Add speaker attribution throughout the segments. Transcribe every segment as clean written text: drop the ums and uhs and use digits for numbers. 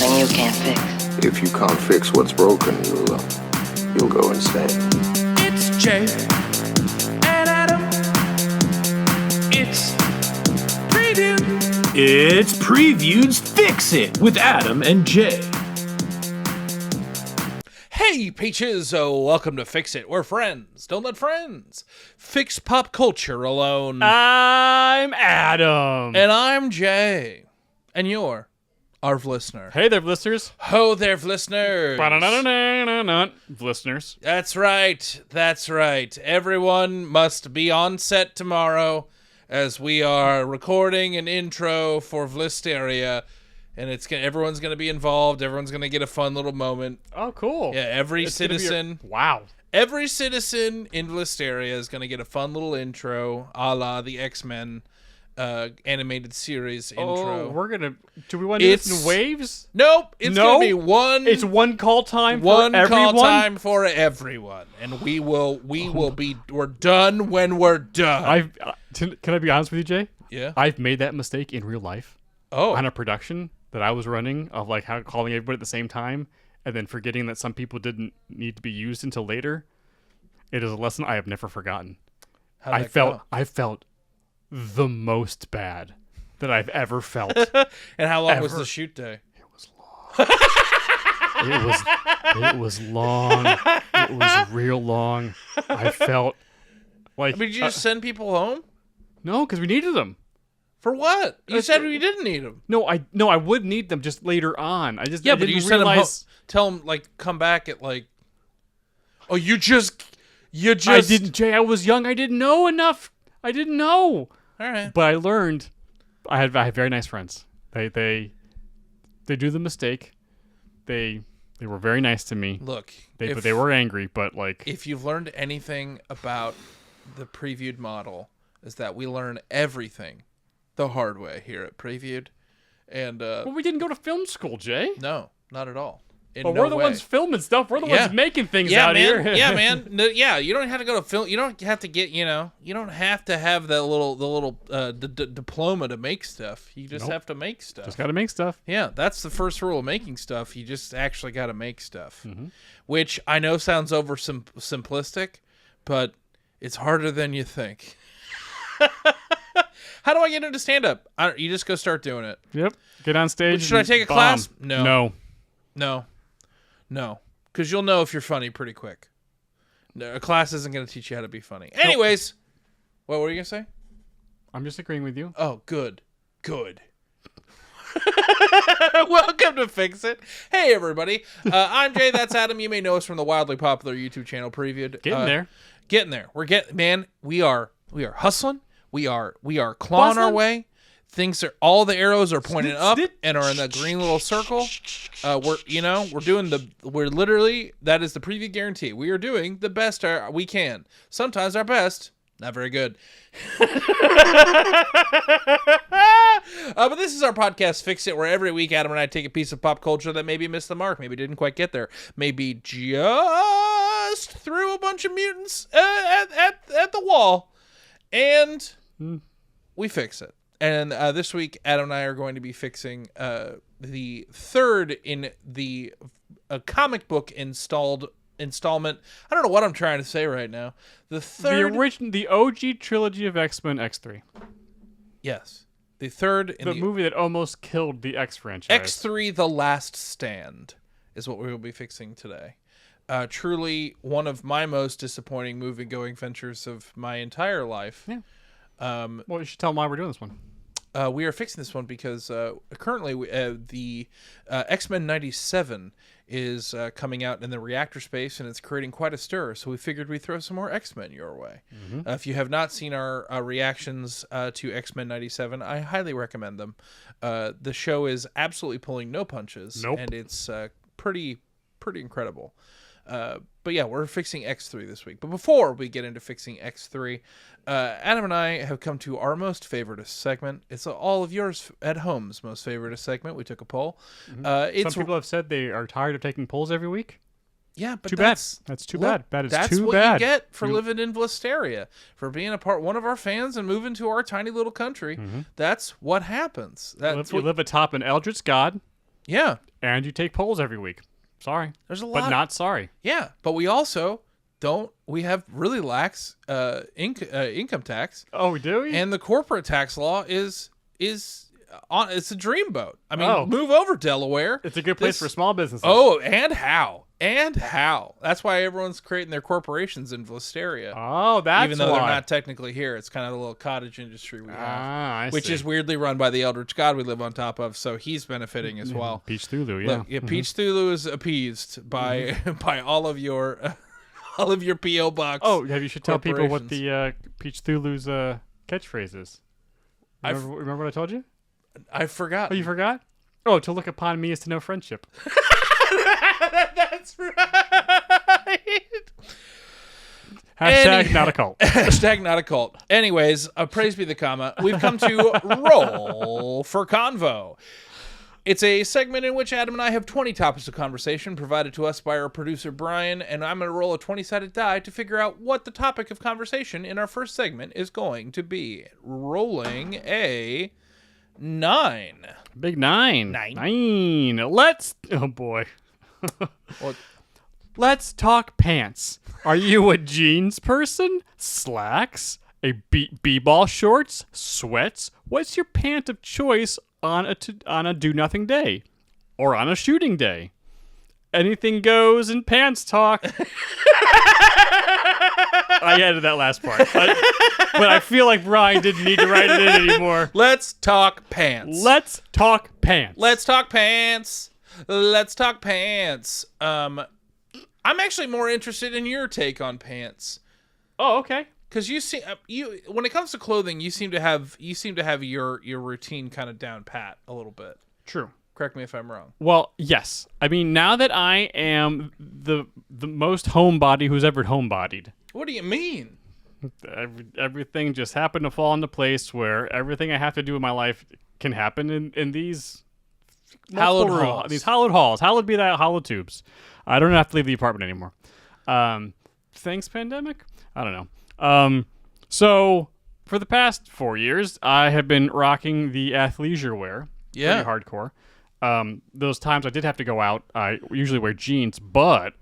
Speaker 1: something you can't fix.
Speaker 2: If you can't fix what's broken, you'll go insane.
Speaker 3: It's Jay and Adam. It's Preview.
Speaker 4: It's Preview's Fix It with Adam and Jay.
Speaker 3: Hey, Peaches, welcome to Fix It. We're friends. Don't let friends fix pop culture alone.
Speaker 5: I'm Adam.
Speaker 3: And I'm Jay. And you're our listener.
Speaker 5: Hey there, listeners.
Speaker 3: Ho there, listeners.
Speaker 5: Listeners.
Speaker 3: That's right. That's right. Everyone must be on set tomorrow as we are recording an intro for Vlisteria. And everyone's going to be involved. Everyone's going to get a fun little moment.
Speaker 5: Oh, cool.
Speaker 3: Yeah, every citizen in Vlisteria is going to get a fun little intro, a la the X-Men animated series intro.
Speaker 5: Oh, do we want to do this in waves?
Speaker 3: Nope. It's going to be one.
Speaker 5: It's one call time
Speaker 3: for everyone.
Speaker 5: One
Speaker 3: call time for everyone. And we're done when we're done.
Speaker 5: Can I be honest with you, Jay?
Speaker 3: Yeah.
Speaker 5: I've made that mistake in real life.
Speaker 3: Oh.
Speaker 5: On a production that I was running of calling everybody at the same time and then forgetting that some people didn't need to be used until later. It is a lesson I have never forgotten. I felt the most bad that I've ever felt.
Speaker 3: And how long was the shoot day?
Speaker 5: It was long. It was long. It was real long. I felt like...
Speaker 3: Did you just send people home?
Speaker 5: No, because we needed them.
Speaker 3: For what? You said we didn't need them.
Speaker 5: No, I would need them just later on.
Speaker 3: But you sent them home. Tell them come back at Oh, you just.
Speaker 5: I didn't, Jay. I was young. I didn't know enough. I didn't know.
Speaker 3: All right.
Speaker 5: But I learned. I had very nice friends. They do the mistake. They were very nice to me.
Speaker 3: Look,
Speaker 5: but they were angry. But
Speaker 3: if you've learned anything about the previewed model, is that we learn everything the hard way here at Previewed. And
Speaker 5: well, we didn't go to film school, Jay.
Speaker 3: No, not at all.
Speaker 5: But we're the ones filming stuff. We're the ones making things out
Speaker 3: here.
Speaker 5: Yeah,
Speaker 3: man. No, you don't have to go to film. You don't have to get, you don't have to have the little diploma to make stuff. You just have to make stuff.
Speaker 5: Just got to make stuff.
Speaker 3: Yeah, that's the first rule of making stuff. You just actually got to make stuff. Mm-hmm. Which I know sounds simplistic, but it's harder than you think. How do I get into stand-up? You just go start doing it.
Speaker 5: Yep. Get on stage.
Speaker 3: Should I take a class?
Speaker 5: No.
Speaker 3: Because you'll know if you're funny pretty quick. No, a class isn't going to teach you how to be funny. Anyways, what were you going to say?
Speaker 5: I'm just agreeing with you.
Speaker 3: Oh, good. Welcome to Fix It. Hey, everybody. I'm Jay. That's Adam. You may know us from the wildly popular YouTube channel Previewed. Getting there. We are hustling. We are clawing our way. All the arrows are pointing up and are in the green little circle. We're literally, that is the preview guarantee. We are doing the best we can. Sometimes our best, not very good. But this is our podcast, Fix It, where every week Adam and I take a piece of pop culture that maybe missed the mark, maybe didn't quite get there, maybe just threw a bunch of mutants at the wall, and we fix it. And this week, Adam and I are going to be fixing the third in the comic book installment. I don't know what I'm trying to say right now.
Speaker 5: The OG trilogy of X-Men X3.
Speaker 3: Yes. The third in
Speaker 5: the movie that almost killed the X franchise.
Speaker 3: X3 The Last Stand is what we will be fixing today. Truly one of my most disappointing movie-going ventures of my entire life.
Speaker 5: Yeah. Well, you should tell them why we're doing this one.
Speaker 3: We are fixing this one because currently the X-Men 97 is coming out in the reactor space, and it's creating quite a stir. So we figured we'd throw some more X-Men your way. Mm-hmm. If you have not seen our reactions to X-Men 97, I highly recommend them. The show is absolutely pulling no punches, and it's pretty incredible. But yeah, we're fixing X3 this week. But before we get into fixing X3, Adam and I have come to our most favoritist segment. It's all of yours at home's most favoritist segment. We took a poll.
Speaker 5: Mm-hmm. Some people have said they are tired of taking polls every week.
Speaker 3: Yeah, but
Speaker 5: that's too bad.
Speaker 3: That's what you get for living in Vlisteria, for being one of our fans and moving to our tiny little country. Mm-hmm. That's what happens.
Speaker 5: You live atop an eldritch god.
Speaker 3: Yeah.
Speaker 5: And you take polls every week. Sorry.
Speaker 3: There's a lot.
Speaker 5: But not sorry.
Speaker 3: Yeah, but we also we have really lax income tax.
Speaker 5: Oh, we do?
Speaker 3: And the corporate tax law is it's a dreamboat. I mean, move over, Delaware.
Speaker 5: It's a good place for small businesses.
Speaker 3: Oh, and how? That's why everyone's creating their corporations in Vlasteria.
Speaker 5: Oh, that's
Speaker 3: even though
Speaker 5: why.
Speaker 3: they're not technically here. It's kind of a little cottage industry we have, which
Speaker 5: see.
Speaker 3: is weirdly run by the Eldritch God we live on top of. So he's benefiting as well.
Speaker 5: Peach Thulu, yeah.
Speaker 3: Look, Peach Thulu is appeased by all of your PO box.
Speaker 5: Oh, you should tell people what the Peach Thulu's catchphrase is. Remember what I told you?
Speaker 3: I forgot.
Speaker 5: Oh, you forgot? Oh, to look upon me is to know friendship.
Speaker 3: That's right.
Speaker 5: Hashtag not a cult.
Speaker 3: Hashtag not a cult. Anyways, praise be the comma. We've come to Roll for Convo. It's a segment in which Adam and I have 20 topics of conversation provided to us by our producer, Brian, and I'm going to roll a 20-sided die to figure out what the topic of conversation in our first segment is going to be. Rolling a 9.
Speaker 5: Big 9. 9. Let's... Oh, boy. Let's talk pants. Are you a jeans person? Slacks? A b-ball shorts? Sweats? What's your pant of choice on a do-nothing day? Or on a shooting day? Anything goes in pants talk. I added that last part. But I feel like Brian didn't need to write it in anymore.
Speaker 3: Let's talk pants.
Speaker 5: Let's talk pants.
Speaker 3: Let's talk pants. Let's talk pants. I'm actually more interested in your take on pants.
Speaker 5: Oh, okay.
Speaker 3: Because when it comes to clothing, you seem to have your routine kind of down pat a little bit.
Speaker 5: True.
Speaker 3: Correct me if I'm wrong.
Speaker 5: Well, yes. I mean, now that I am the most homebody who's ever homebodied.
Speaker 3: What do you mean?
Speaker 5: Everything just happened to fall into place where everything I have to do in my life can happen in these
Speaker 3: hallowed halls.
Speaker 5: These hallowed halls. Hallowed be that hallowed tubes. I don't have to leave the apartment anymore. Thanks, pandemic? I don't know. So for the past 4 years, I have been rocking the athleisure wear.
Speaker 3: Yeah.
Speaker 5: Pretty hardcore. Those times I did have to go out, I usually wear jeans, but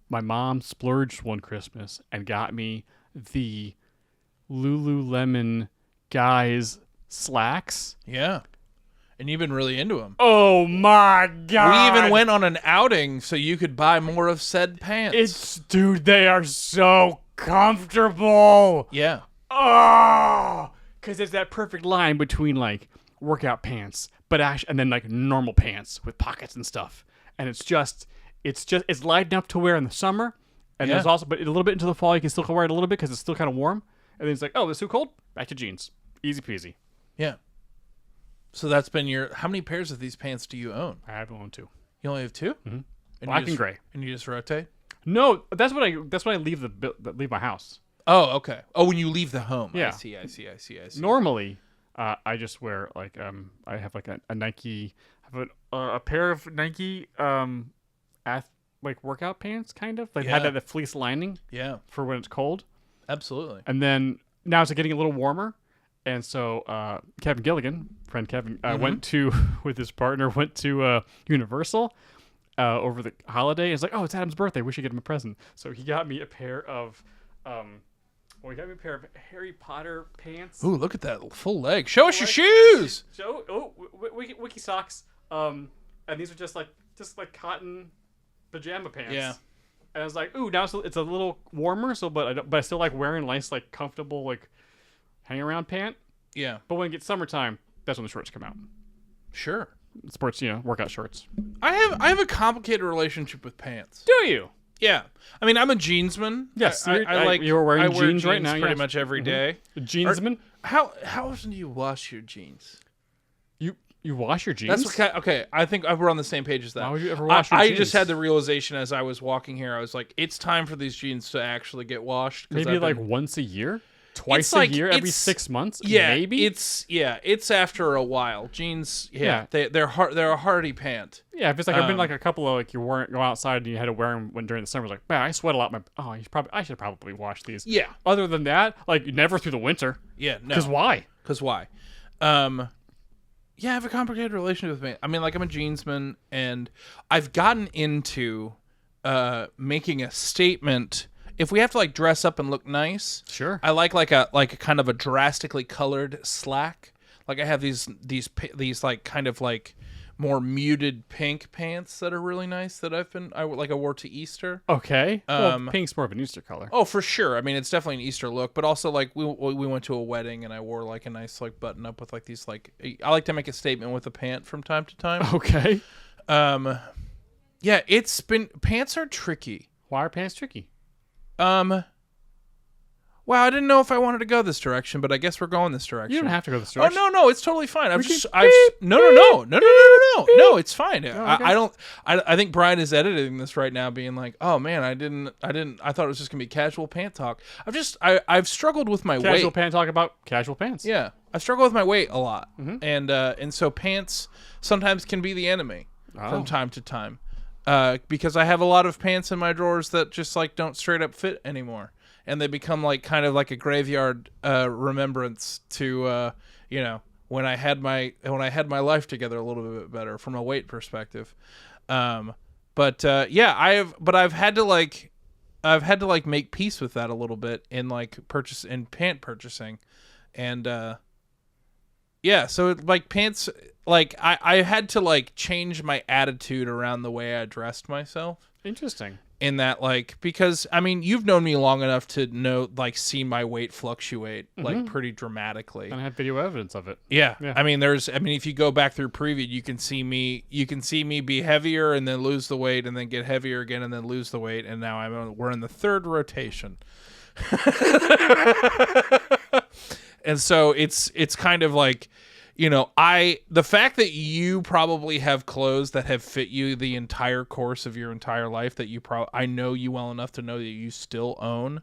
Speaker 5: my mom splurged one Christmas and got me the Lululemon guys slacks.
Speaker 3: Yeah. And you've been really into them.
Speaker 5: Oh my God.
Speaker 3: We even went on an outing so you could buy more of said pants.
Speaker 5: Dude, they are so comfortable.
Speaker 3: Yeah.
Speaker 5: Oh, because there's that perfect line between like workout pants, and then like normal pants with pockets and stuff. And it's light enough to wear in the summer. And there's also, but a little bit into the fall, you can still wear it a little bit because it's still kind of warm. And then it's like, oh, it's too cold. Back to jeans. Easy peasy.
Speaker 3: Yeah. So that's been how many pairs of these pants do you own?
Speaker 5: I have only 2.
Speaker 3: You only have 2?
Speaker 5: Mm-hmm. Black and gray.
Speaker 3: And you just rotate?
Speaker 5: No, that's when I leave leave my house.
Speaker 3: Oh, okay. Oh, when you leave the home.
Speaker 5: Yeah.
Speaker 3: I see.
Speaker 5: Normally, I just wear like I have like a Nike, a pair of Nike like workout pants, kind of like had that fleece lining.
Speaker 3: Yeah.
Speaker 5: For when it's cold.
Speaker 3: Absolutely.
Speaker 5: And then now it's getting a little warmer, and so Kevin Gilligan, friend Kevin, went to with his partner went to Universal over the holiday. It's like, oh, it's Adam's birthday. We should get him a present. So he got me a pair of Harry Potter pants.
Speaker 3: Ooh, look at that full leg. Show us your shoes.
Speaker 5: Wiki socks. And these are just like cotton pajama pants.
Speaker 3: Yeah.
Speaker 5: And I was like, ooh, now it's a little warmer. So, but I still like wearing nice, like comfortable, like hang around pant.
Speaker 3: Yeah.
Speaker 5: But when it gets summertime, that's when the shorts come out.
Speaker 3: Sure.
Speaker 5: Sports, workout shorts.
Speaker 3: I have a complicated relationship with pants.
Speaker 5: Do you?
Speaker 3: Yeah. I mean, I'm a jeansman.
Speaker 5: Yes.
Speaker 3: I like.
Speaker 5: You're wearing jeans right now.
Speaker 3: Pretty much every day.
Speaker 5: A jeansman.
Speaker 3: How often do you wash your jeans?
Speaker 5: You wash your jeans?
Speaker 3: That's okay. I think we're on the same page as that.
Speaker 5: Why would you ever wash your jeans?
Speaker 3: I just had the realization as I was walking here. I was like, it's time for these jeans to actually get washed.
Speaker 5: Maybe like once a year, twice a year, every 6 months.
Speaker 3: Yeah,
Speaker 5: maybe.
Speaker 3: It's after a while. Jeans, they're a hardy pant.
Speaker 5: Yeah, if it's like I've been like a couple of like go outside and you had to wear them during the summer. It's like, man, I sweat a lot. I should probably wash these.
Speaker 3: Yeah.
Speaker 5: Other than that, like never through the winter.
Speaker 3: Yeah. No.
Speaker 5: Because why?
Speaker 3: Because why? Yeah, I have a complicated relationship with pants. I mean, like, I'm a jeansman, and I've gotten into making a statement. If we have to like dress up and look nice,
Speaker 5: Sure.
Speaker 3: I like a kind of a drastically colored slack. Like I have these like kind of like more muted pink pants that are really nice that I wore to Easter.
Speaker 5: Okay. Well, pink's more of an Easter color.
Speaker 3: Oh, for sure. I mean, it's definitely an Easter look, but also like we went to a wedding and I wore like a nice like button up with like these like I like to make a statement with a pant from time to time.
Speaker 5: Okay.
Speaker 3: Yeah, pants are tricky.
Speaker 5: Why are pants tricky?
Speaker 3: Wow, I didn't know if I wanted to go this direction, but I guess we're going this direction.
Speaker 5: You don't have to go this direction.
Speaker 3: Oh no, it's totally fine. No, it's fine. I think Brian is editing this right now, being like, "Oh man, I thought it was just gonna be casual pant talk." I've struggled with my weight.
Speaker 5: Casual pant talk about casual pants.
Speaker 3: Yeah, I've struggled with my weight a lot, and so pants sometimes can be the enemy from time to time, because I have a lot of pants in my drawers that just like don't straight up fit anymore. And they become like kind of like a graveyard remembrance to when I had my life together a little bit better from a weight perspective. I've had to make peace with that a little bit in like pant purchasing, and so like pants, like I had to like change my attitude around the way I dressed myself.
Speaker 5: Interesting.
Speaker 3: In that, like, because I mean, you've known me long enough to know, like, see my weight fluctuate like pretty dramatically,
Speaker 5: and I have video evidence of it.
Speaker 3: Yeah. I mean, if you go back through preview, you can see me be heavier and then lose the weight and then get heavier again and then lose the weight, and now we're in the third rotation. And so it's kind of like, the fact that you probably have clothes that have fit you the entire course of your entire life that I know you well enough to know that you still own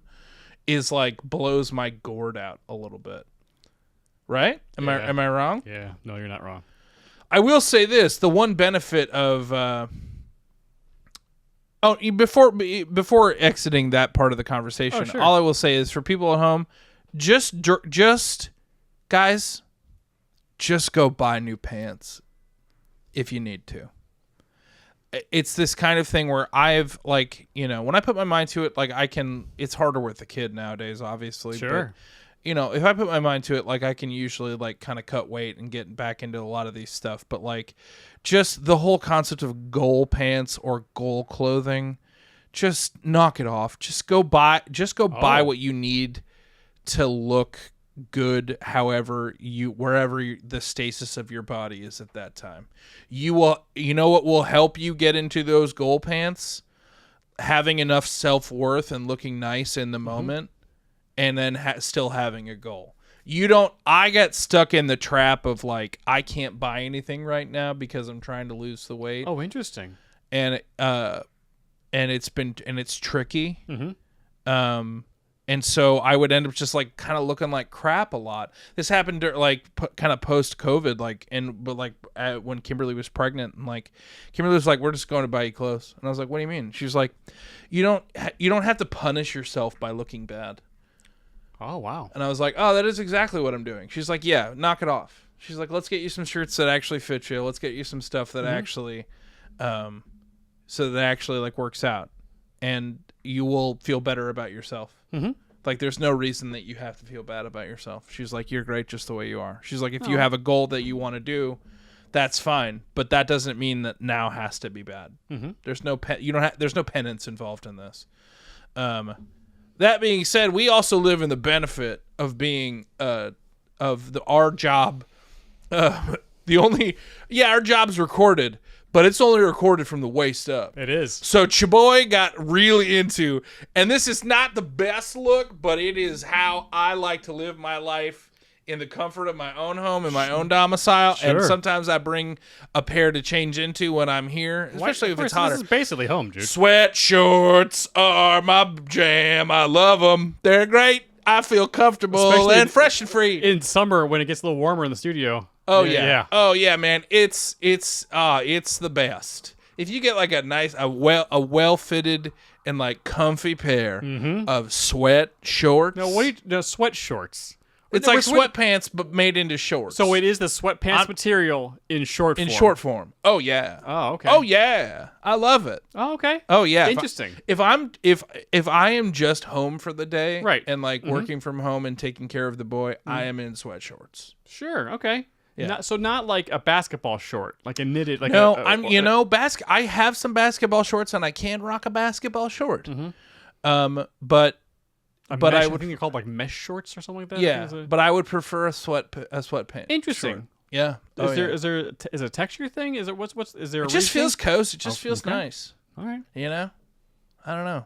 Speaker 3: is like blows my gourd out a little bit. Right? Am I wrong?
Speaker 5: Yeah. No, you're not wrong.
Speaker 3: I will say this, the one benefit of before exiting that part of the conversation,
Speaker 5: sure.
Speaker 3: All I will say is for people at home, just guys, just go buy new pants if you need to. It's this kind of thing where I've like, when I put my mind to it, like it's harder with a kid nowadays, obviously.
Speaker 5: Sure.
Speaker 3: But, if I put my mind to it, like I can usually like kind of cut weight and get back into a lot of these stuff. But like just the whole concept of goal pants or goal clothing, just knock it off. Just go buy what you need to look good, wherever the stasis of your body is at that time. What will help you get into those goal pants? Having enough self-worth and looking nice in the moment, and then still having a goal. I get stuck in the trap of like, I can't buy anything right now because I'm trying to lose the weight.
Speaker 5: Oh, interesting.
Speaker 3: And it's tricky. And so I would end up just like kind of looking like crap a lot. This happened kind of post COVID, when Kimberly was pregnant, and like Kimberly was like, "We're just going to buy you clothes," and I was like, "What do you mean?" She was like, "You don't have to punish yourself by looking bad."
Speaker 5: Oh wow!
Speaker 3: And I was like, "Oh, that is exactly what I'm doing." She's like, "Yeah, knock it off." She's like, "Let's get you some shirts that actually fit you. Let's get you some stuff that actually, so that actually like works out, and you will feel better about yourself." Like, there's no reason that you have to feel bad about yourself. She's like, you're great just the way you are. She's like, if you have a goal that you want to do, that's fine, but that doesn't mean that now has to be bad. There's no there's no penance involved in this. That being said, we also live in the benefit of being our job. Our job's recorded, but it's only recorded from the waist up.
Speaker 5: It is.
Speaker 3: So Chaboy got really into, and this is not the best look, but it is how I like to live my life in the comfort of my own home, in my own domicile.
Speaker 5: Sure.
Speaker 3: And sometimes I bring a pair to change into when I'm here, especially if it's hotter.
Speaker 5: This is basically home, dude.
Speaker 3: Sweat shorts are my jam. I love them. They're great. I feel comfortable
Speaker 5: Especially
Speaker 3: and fresh and free.
Speaker 5: In summer when it gets a little warmer in the studio.
Speaker 3: Oh yeah. Oh yeah, man. It's the best. If you get like a well fitted and like comfy pair of sweat shorts.
Speaker 5: No, sweat shorts
Speaker 3: It's like sweatpants, but made into shorts.
Speaker 5: So it is the sweatpants material in short form.
Speaker 3: In short form. Oh yeah.
Speaker 5: Oh okay.
Speaker 3: Oh yeah. I love it.
Speaker 5: Oh okay.
Speaker 3: Oh yeah.
Speaker 5: Interesting.
Speaker 3: If I am just home for the day,
Speaker 5: right,
Speaker 3: and like working from home and taking care of the boy, I am in sweat shorts.
Speaker 5: Sure. Okay.
Speaker 3: Yeah.
Speaker 5: Not like a basketball short, like a knitted. Like
Speaker 3: no, I have some basketball shorts, and I can rock a basketball short. But
Speaker 5: I think they're called like mesh shorts or something like that.
Speaker 3: Yeah, but I would prefer a sweatpants.
Speaker 5: Interesting.
Speaker 3: Short. Yeah.
Speaker 5: Is there a texture thing? Is there is there?
Speaker 3: It just feels cozy. It just feels nice.
Speaker 5: All right.
Speaker 3: You know, I don't know.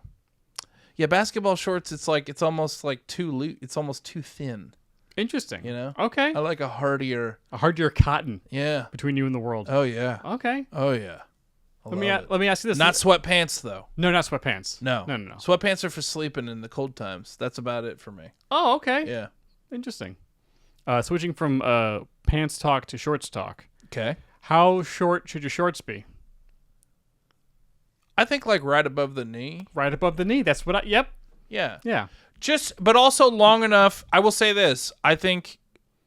Speaker 3: Yeah, basketball shorts. It's almost like too loose. It's almost too thin.
Speaker 5: Interesting.
Speaker 3: You know.
Speaker 5: Okay.
Speaker 3: I like a hardier
Speaker 5: cotton.
Speaker 3: Yeah.
Speaker 5: Between you and the world.
Speaker 3: Oh yeah.
Speaker 5: Okay.
Speaker 3: Oh yeah.
Speaker 5: Let me ask you this.
Speaker 3: Not sweatpants though.
Speaker 5: No, not sweatpants.
Speaker 3: No. Sweatpants are for sleeping in the cold times. That's about it for me.
Speaker 5: Oh, okay.
Speaker 3: Yeah.
Speaker 5: Interesting. Switching from pants talk to shorts talk.
Speaker 3: Okay.
Speaker 5: How short should your shorts be?
Speaker 3: I think like right above the knee.
Speaker 5: Right above the knee. That's what Yep.
Speaker 3: Yeah.
Speaker 5: Yeah.
Speaker 3: But also long enough. I will say this. I think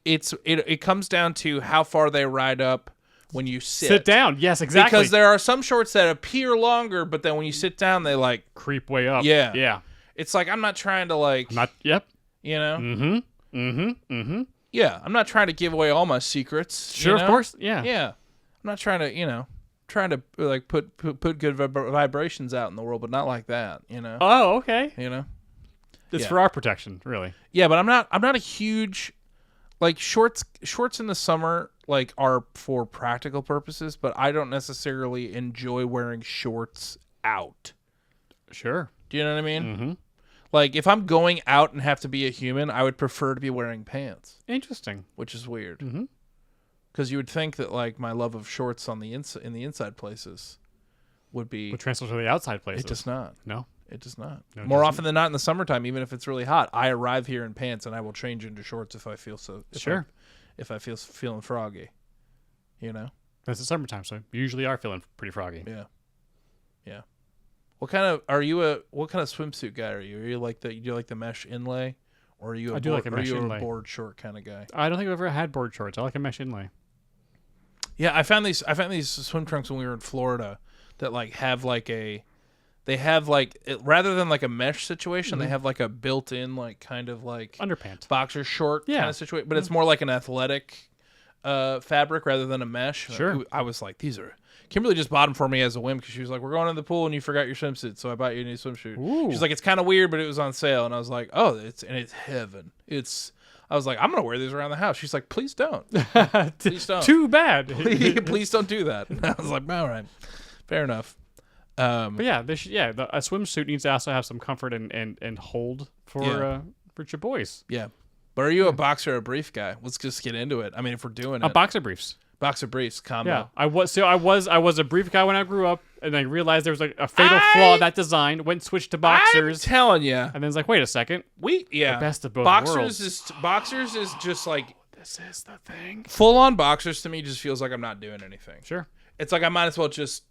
Speaker 3: it comes down to how far they ride up when you sit
Speaker 5: down. Yes, exactly.
Speaker 3: Because there are some shorts that appear longer, but then when you sit down, they like
Speaker 5: creep way up.
Speaker 3: Yeah.
Speaker 5: Yeah.
Speaker 3: It's like I'm not trying to like.
Speaker 5: Yep.
Speaker 3: You know.
Speaker 5: Mm-hmm.
Speaker 3: Yeah, I'm not trying to give away all my secrets.
Speaker 5: Sure, of course. Yeah.
Speaker 3: Yeah. I'm not trying to like put good vibrations out in the world, but not like that. You know.
Speaker 5: Oh, okay.
Speaker 3: You know.
Speaker 5: It's for our protection, really.
Speaker 3: Yeah, but I'm not a huge like shorts in the summer like are for practical purposes, but I don't necessarily enjoy wearing shorts out.
Speaker 5: Sure.
Speaker 3: Do you know what I mean?
Speaker 5: Mm-hmm.
Speaker 3: Like if I'm going out and have to be a human, I would prefer to be wearing pants.
Speaker 5: Interesting.
Speaker 3: Which is weird.
Speaker 5: Mm-hmm.
Speaker 3: Because you would think that like my love of shorts on the in the inside places would
Speaker 5: transfer to the outside places.
Speaker 3: It does not.
Speaker 5: No.
Speaker 3: It does not.
Speaker 5: No,
Speaker 3: More often than not in the summertime, even if it's really hot, I arrive here in pants and I will change into shorts if I feel so. If I feel feeling froggy, you know.
Speaker 5: It's the summertime, so you usually are feeling pretty froggy.
Speaker 3: Yeah. Yeah. What kind of swimsuit guy are you? Are you like the mesh inlay, or are you a board short kind of guy?
Speaker 5: I don't think I've ever had board shorts. I like a mesh inlay.
Speaker 3: Yeah, I found these swim trunks when we were in Florida that like have like rather than like a mesh situation, they have like a built-in like kind of like
Speaker 5: underpants,
Speaker 3: boxer short kind of situation, but it's more like an athletic fabric rather than a mesh.
Speaker 5: Sure.
Speaker 3: I was like, Kimberly just bought them for me as a whim because she was like, we're going in the pool and you forgot your swimsuit, so I bought you a new swimsuit.
Speaker 5: Ooh.
Speaker 3: She's like, it's kind of weird, but it was on sale, and I was like, oh, it's heaven. I was like, I'm gonna wear these around the house. She's like, please don't. Please don't.
Speaker 5: Too bad.
Speaker 3: Please don't do that. And I was like, all right, fair enough.
Speaker 5: But yeah, a swimsuit needs to also have some comfort and hold for your boys.
Speaker 3: Yeah. But are you a boxer or a brief guy? Let's just get into it. I mean, if we're doing it.
Speaker 5: Boxer briefs.
Speaker 3: Boxer briefs combo.
Speaker 5: Yeah. I was a brief guy when I grew up, and I realized there was a fatal flaw in that design. Switched to boxers.
Speaker 3: I'm telling you.
Speaker 5: And then it's like, wait a second. The best of both worlds.
Speaker 3: Boxers is just like,
Speaker 5: this is the thing.
Speaker 3: Full on boxers to me just feels like I'm not doing anything.
Speaker 5: Sure.
Speaker 3: It's like I might as well just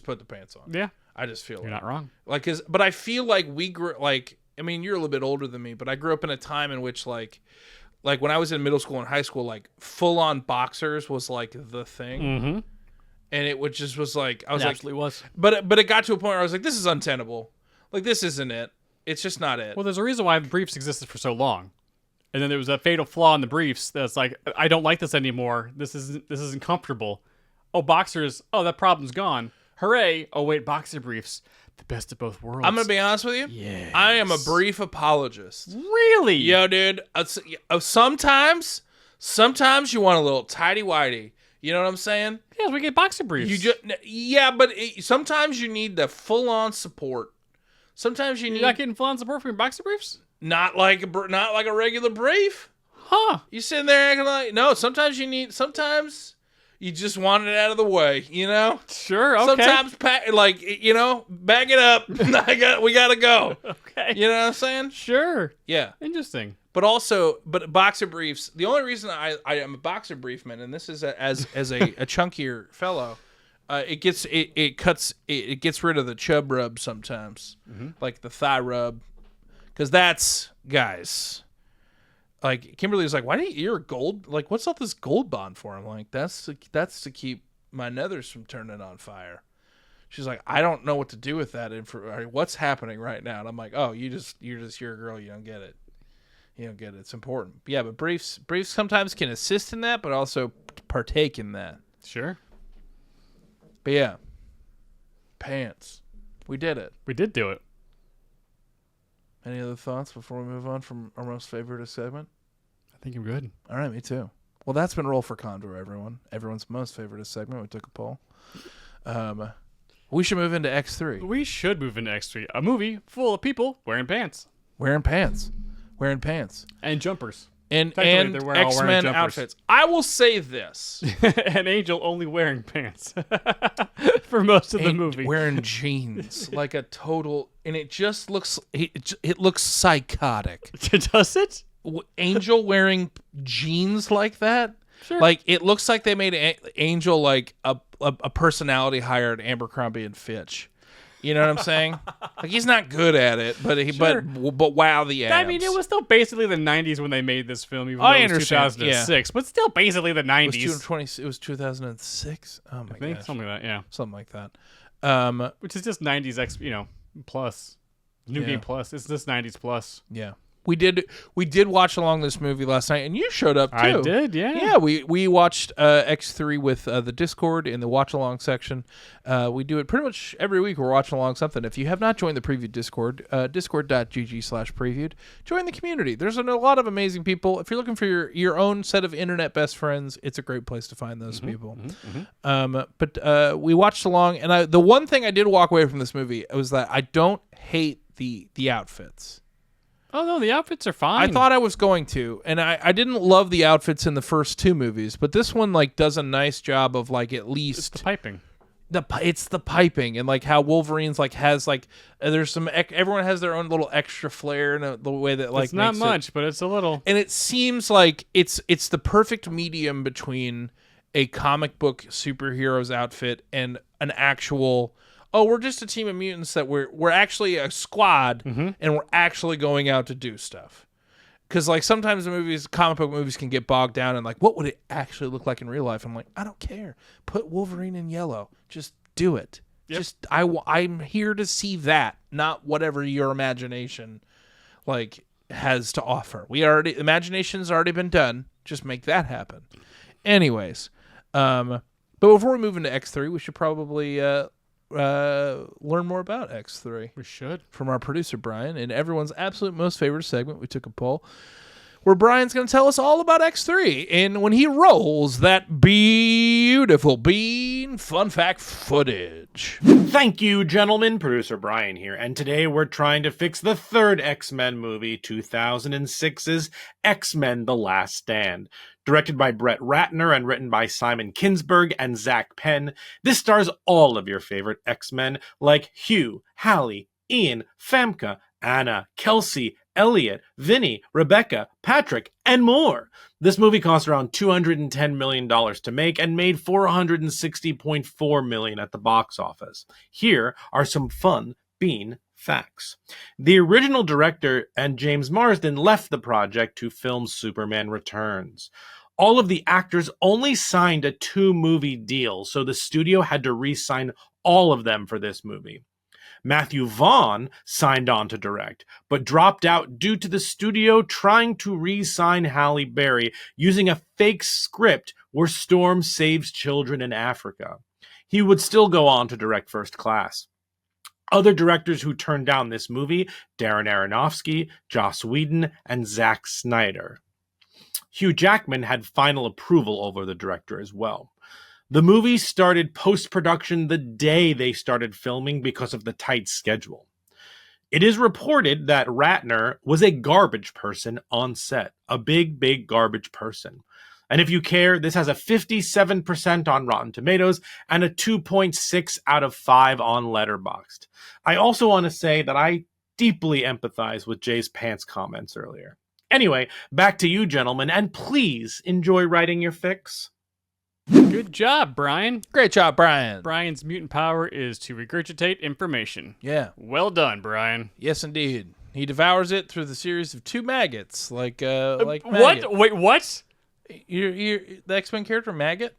Speaker 3: put the pants on.
Speaker 5: Yeah.
Speaker 3: I just feel
Speaker 5: you're not wrong.
Speaker 3: Like, but I feel like we grew like. I mean, you're a little bit older than me, but I grew up in a time in which like when I was in middle school and high school, like full on boxers was like the thing, and it was like I was like,
Speaker 5: absolutely was.
Speaker 3: But it got to a point where I was like, this is untenable. Like this isn't it. It's just not it.
Speaker 5: Well, there's a reason why briefs existed for so long. And then there was a fatal flaw in the briefs that's like, I don't like this anymore. This isn't comfortable. Oh, boxers. Oh, that problem's gone. Hooray. Oh, wait, boxer briefs. The best of both worlds.
Speaker 3: I'm going to be honest with you.
Speaker 5: Yes.
Speaker 3: I am a brief apologist.
Speaker 5: Really?
Speaker 3: Yo, dude. Sometimes you want a little tighty-whitey. You know what I'm saying?
Speaker 5: Yeah, we get boxer briefs.
Speaker 3: But sometimes you need the full-on support. Sometimes
Speaker 5: You're not getting full-on support from your boxer briefs?
Speaker 3: Not like a regular brief.
Speaker 5: Huh.
Speaker 3: You sitting there acting like... No, sometimes you just want it out of the way, you know?
Speaker 5: Sure, okay.
Speaker 3: Sometimes, bag it up. We gotta go.
Speaker 5: Okay.
Speaker 3: You know what I'm saying?
Speaker 5: Sure.
Speaker 3: Yeah.
Speaker 5: Interesting.
Speaker 3: But boxer briefs, the only reason I am a boxer brief man, and this is as a chunkier fellow, it gets rid of the chub rub sometimes, like the thigh rub, because that's, guys, like Kimberly was like, "Why didn't you're gold? Like, what's up this gold bond for?" I'm like, "That's to keep my nethers from turning on fire." She's like, "I don't know what to do with that what's happening right now?" And I'm like, "Oh, you're a girl. You don't get it. You don't get it. It's important." But yeah, but briefs sometimes can assist in that, but also partake in that.
Speaker 5: Sure.
Speaker 3: But yeah, pants. We did it.
Speaker 5: We did do it.
Speaker 3: Any other thoughts before we move on from our most favorite segment?
Speaker 5: I think I'm good.
Speaker 3: All right, me too. Well, that's been Roll for Condor, everyone. Everyone's most favorite segment. We took a poll. We should move into X3.
Speaker 5: We should move into X3, a movie full of people wearing pants.
Speaker 3: Wearing pants.
Speaker 5: And jumpers.
Speaker 3: And
Speaker 5: they're all
Speaker 3: X-Men
Speaker 5: wearing
Speaker 3: outfits. I will say this.
Speaker 5: An Angel only wearing pants for most of the movie.
Speaker 3: Wearing jeans. Like a total... And it just looks... It looks psychotic.
Speaker 5: Does it?
Speaker 3: Angel wearing jeans like that?
Speaker 5: Sure.
Speaker 3: Like, it looks like they made Angel like a personality hire at Abercrombie and Fitch. You know what I'm saying? Like, he's not good at it, but but wow, the abs.
Speaker 5: I mean, it was still basically the 90s when they made this film, even though
Speaker 3: I
Speaker 5: it was
Speaker 3: understand,
Speaker 5: 2006, but still basically the 90s.
Speaker 3: It was 2006. Oh my
Speaker 5: I think
Speaker 3: gosh.
Speaker 5: something like that, yeah.
Speaker 3: Something like that.
Speaker 5: Which is just 90s plus. New Game Plus. It's just 90s plus.
Speaker 3: Yeah. We did watch along this movie last night, and you showed up too.
Speaker 5: I did, yeah.
Speaker 3: Yeah, we watched X3 with the Discord in the watch along section. We do it pretty much every week. We're watching along something. If you have not joined the preview Discord, discord.gg/previewed, join the community. There's a lot of amazing people. If you're looking for your own set of internet best friends, it's a great place to find those people. But we watched along, and the one thing I did walk away from this movie was that I don't hate the outfits.
Speaker 5: Oh, no, the outfits are fine.
Speaker 3: I thought I was going to, and I didn't love the outfits in the first two movies, but this one like does a nice job of like at least
Speaker 5: it's the piping.
Speaker 3: It's the piping and like how Wolverine's like has like there's some everyone has their own little extra flair in the way that like
Speaker 5: it's not much, but it's a little,
Speaker 3: and it seems like it's the perfect medium between a comic book superhero's outfit and an actual. Oh, we're just a team of mutants that we're actually a squad, and we're actually going out to do stuff. Because like sometimes comic book movies can get bogged down in like what would it actually look like in real life. I'm like, I don't care. Put Wolverine in yellow. Just do it.
Speaker 5: Yep.
Speaker 3: I'm here to see that, not whatever your imagination like has to offer. Imagination's already been done. Just make that happen. Anyways, but before we move into X3, we should probably learn more about X3.
Speaker 5: We should.
Speaker 3: From our producer, Brian, in everyone's absolute most favorite segment, we took a poll, where Brian's going to tell us all about X3 and when he rolls that beautiful bean fun fact footage.
Speaker 1: Thank you, gentlemen. Producer Brian here, and today we're trying to fix the third X-Men movie, 2006's X-Men: The Last Stand. Directed by Brett Ratner and written by Simon Kinberg and Zach Penn, this stars all of your favorite X-Men like Hugh, Hallie, Ian, Famke, Anna, Kelsey, Elliot, Vinny, Rebecca, Patrick, and more. This movie cost around $210 million to make and made $460.4 million at the box office. Here are some fun bean facts. The original director and James Marsden left the project to film Superman Returns. All of the actors only signed a 2-movie deal, so the studio had to re-sign all of them for this movie. Matthew Vaughn signed on to direct, but dropped out due to the studio trying to re-sign Halle Berry using a fake script where Storm saves children in Africa. He would still go on to direct First Class. Other directors who turned down this movie, Darren Aronofsky, Joss Whedon, and Zack Snyder. Hugh Jackman had final approval over the director as well. The movie started post-production the day they started filming because of the tight schedule. It is reported that Ratner was a garbage person on set, a big garbage person. And if you care, this has a 57% on Rotten Tomatoes and a 2.6 out of 5 on Letterboxd. I also want to say that I deeply empathize with Jay's pants comments earlier. Anyway, back to you, gentlemen, and please enjoy writing your fix.
Speaker 5: Good job, Brian.
Speaker 3: Great job, Brian.
Speaker 5: Brian's mutant power is to regurgitate information.
Speaker 3: Yeah.
Speaker 5: Well done, Brian.
Speaker 3: Yes, indeed. He devours it through the series of 2 maggots, like Maggot.
Speaker 5: What? Wait, what?
Speaker 3: The X-Men character Maggot.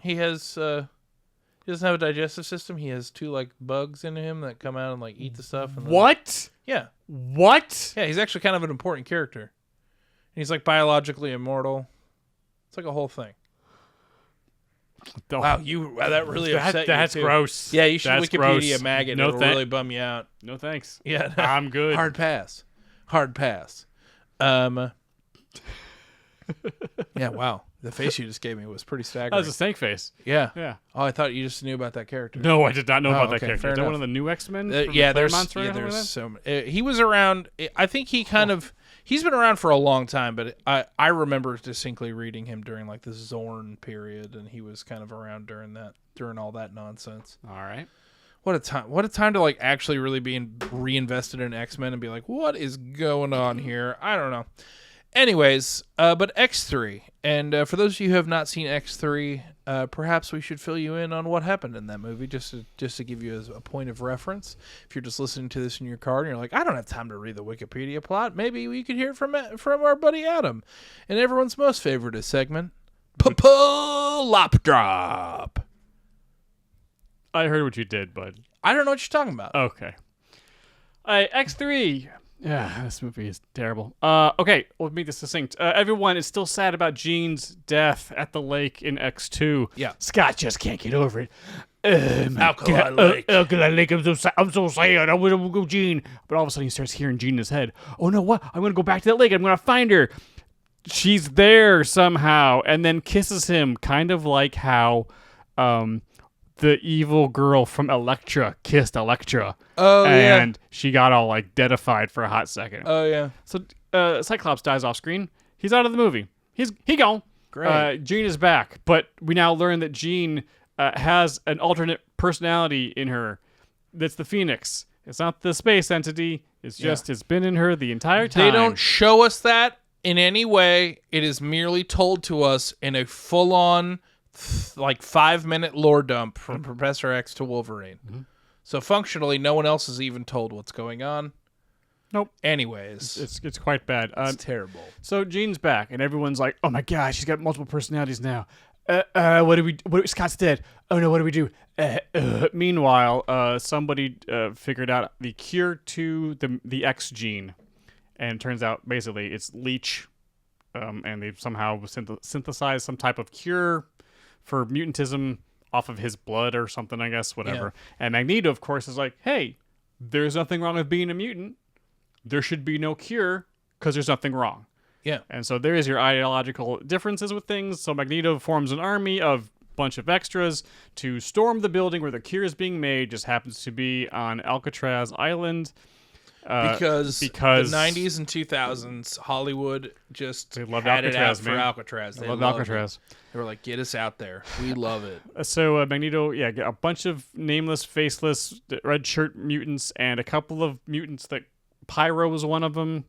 Speaker 3: He has he doesn't have a digestive system. He has 2 like bugs in him that come out and like eat the stuff. And
Speaker 5: What?
Speaker 3: Yeah.
Speaker 5: What?
Speaker 3: Yeah, he's actually kind of an important character. He's like biologically immortal. It's like a whole thing. Wow, that really upset you.
Speaker 5: That's
Speaker 3: too.
Speaker 5: gross.
Speaker 3: Yeah, you should
Speaker 5: That's
Speaker 3: Wikipedia
Speaker 5: gross.
Speaker 3: Maggot.
Speaker 5: No
Speaker 3: It'll really bum you out.
Speaker 5: No thanks.
Speaker 3: Yeah,
Speaker 5: I'm good.
Speaker 3: Hard pass. Yeah, wow. The face you just gave me was pretty staggering.
Speaker 5: That was a snake face.
Speaker 3: Yeah.
Speaker 5: Yeah.
Speaker 3: Oh, I thought you just knew about that character.
Speaker 5: No, I did not know about that
Speaker 3: okay,
Speaker 5: character.
Speaker 3: fair
Speaker 5: Is that
Speaker 3: enough.
Speaker 5: one of the new X-Men?
Speaker 3: There's so many. He was around. I think he he's been around for a long time, but I remember distinctly reading him during like the Zorn period, and he was kind of around during all that nonsense.
Speaker 5: All right.
Speaker 3: What a time! What a time to like actually really be reinvested in X-Men and be like, what is going on here? I don't know. Anyways, but X3, and for those of you who have not seen X3, perhaps we should fill you in on what happened in that movie, just to give you as a point of reference. If you're just listening to this in your car and you're like, I don't have time to read the Wikipedia plot, maybe we could hear it from our buddy Adam, and everyone's most favorite segment, Lop Drop.
Speaker 5: I heard what you did, bud.
Speaker 3: I don't know what you're talking about.
Speaker 5: Okay. X3. Yeah, this movie is terrible. Okay, we'll make this succinct. Everyone is still sad about Jean's death at the lake in X2.
Speaker 3: Yeah.
Speaker 5: Scott just can't get over it.
Speaker 3: Alkali Lake.
Speaker 5: Alkali Lake, I'm so sad. I want to go Jean. But all of a sudden he starts hearing Jean in his head. Oh no, what? I'm going to go back to that lake. I'm going to find her. She's there somehow. And then kisses him, kind of like how the evil girl from Elektra kissed Elektra.
Speaker 3: Oh, yeah.
Speaker 5: And she got all like deadified for a hot second.
Speaker 3: Oh, yeah.
Speaker 5: So Cyclops dies off screen. He's out of the movie. He gone.
Speaker 3: Great.
Speaker 5: Jean is back, but we now learn that Jean has an alternate personality in her. That's the Phoenix. It's not the space entity. It's just it's been in her the entire time.
Speaker 3: They don't show us that in any way. It is merely told to us in a full-on, 5-minute lore dump from Professor X to Wolverine. Mm-hmm. So functionally, no one else is even told what's going on.
Speaker 5: Nope.
Speaker 3: Anyways,
Speaker 5: it's quite bad.
Speaker 3: It's terrible.
Speaker 5: So Jean's back, and everyone's like, "Oh my gosh, she's got multiple personalities now." What do we? Scott's dead. Oh no, what do we do? Meanwhile, somebody figured out the cure to the X gene, and it turns out basically it's leech, and they've somehow synthesized some type of cure for mutantism off of his blood or something, I guess, whatever. Yeah. And Magneto, of course, is like, hey, there's nothing wrong with being a mutant. There should be no cure because there's nothing wrong.
Speaker 3: Yeah.
Speaker 5: And so there is your ideological differences with things. So Magneto forms an army of bunch of extras to storm the building where the cure is being made. Just happens to be on Alcatraz Island.
Speaker 3: Because the 90s and 2000s, Hollywood just
Speaker 5: they loved
Speaker 3: had
Speaker 5: Alcatraz,
Speaker 3: it out for Alcatraz.
Speaker 5: They loved Alcatraz.
Speaker 3: They were like, get us out there. We love it.
Speaker 5: So Magneto, a bunch of nameless, faceless, red shirt mutants, and a couple of mutants that Pyro was one of them.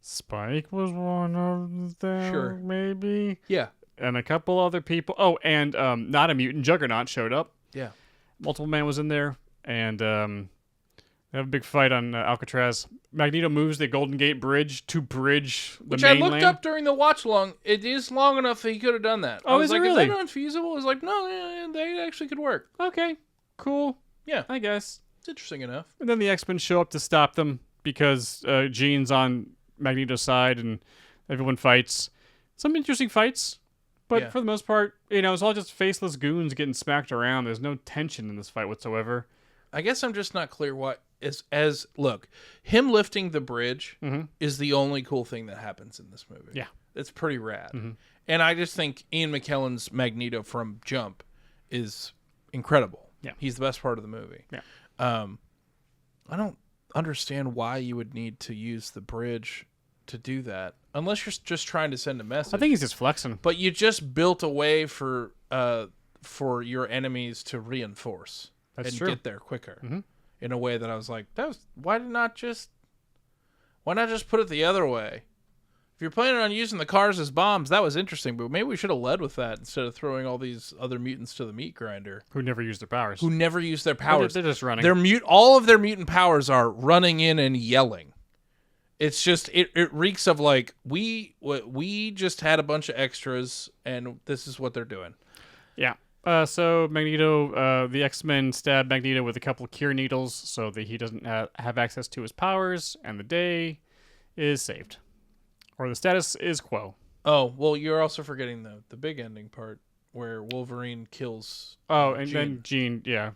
Speaker 5: Spike was one of them,
Speaker 3: sure.
Speaker 5: Maybe.
Speaker 3: Yeah.
Speaker 5: And a couple other people. Oh, and not a mutant, Juggernaut showed up.
Speaker 3: Yeah.
Speaker 5: Multiple Man was in there, and they have a big fight on Alcatraz. Magneto moves the Golden Gate Bridge to bridge the
Speaker 3: Which
Speaker 5: mainland.
Speaker 3: I looked up during the watch along. It is long enough that he could have done that.
Speaker 5: Oh,
Speaker 3: I was
Speaker 5: is
Speaker 3: like,
Speaker 5: it really?
Speaker 3: Is that unfeasible? I was like, no, they actually could work.
Speaker 5: Okay, cool.
Speaker 3: Yeah.
Speaker 5: I guess.
Speaker 3: It's interesting enough.
Speaker 5: And then the X-Men show up to stop them because Jean's on Magneto's side and everyone fights. Some interesting fights. But for the most part, it's all just faceless goons getting smacked around. There's no tension in this fight whatsoever.
Speaker 3: I guess I'm just not clear what look, him lifting the bridge is the only cool thing that happens in this movie.
Speaker 5: Yeah.
Speaker 3: It's pretty rad.
Speaker 5: Mm-hmm.
Speaker 3: And I just think Ian McKellen's Magneto from Jump is incredible.
Speaker 5: Yeah.
Speaker 3: He's the best part of the movie.
Speaker 5: Yeah.
Speaker 3: I don't understand why you would need to use the bridge to do that unless you're just trying to send a message.
Speaker 5: I think he's just flexing.
Speaker 3: But you just built a way for your enemies to reinforce
Speaker 5: true.
Speaker 3: Get there quicker in a way that I was like, why not just put it the other way? If you're planning on using the cars as bombs, that was interesting, but maybe we should have led with that instead of throwing all these other mutants to the meat grinder.
Speaker 5: Who never used their powers.
Speaker 3: Who never used their powers.
Speaker 5: They're just running.
Speaker 3: All of their mutant powers are running in and yelling. It's just it reeks of like we just had a bunch of extras and this is what they're doing.
Speaker 5: Yeah. So Magneto, the X-Men stab Magneto with a couple of cure needles so that he doesn't have access to his powers, and the day is saved. Or the status is quo.
Speaker 3: Oh, well, you're also forgetting the big ending part where Wolverine kills
Speaker 5: and
Speaker 3: Jean.
Speaker 5: then Jean, the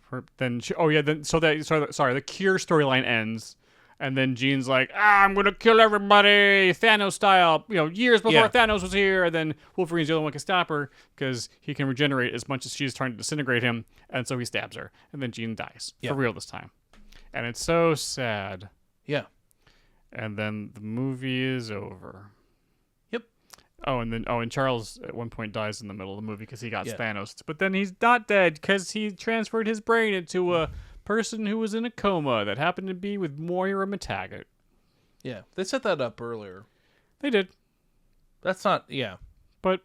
Speaker 5: cure storyline ends. And then Jean's like, I'm going to kill everybody, Thanos style, years before Thanos was here. And then Wolverine's the only one who can stop her because he can regenerate as much as she's trying to disintegrate him. And so he stabs her. And then Jean dies. For real this time. And it's so sad.
Speaker 3: Yeah.
Speaker 5: And then the movie is over.
Speaker 3: Yep.
Speaker 5: And Charles at one point dies in the middle of the movie because he got Thanos. But then he's not dead because he transferred his brain into a person who was in a coma that happened to be with Moira McTaggart.
Speaker 3: Yeah, they set that up earlier.
Speaker 5: They did.
Speaker 3: That's not, yeah.
Speaker 5: But,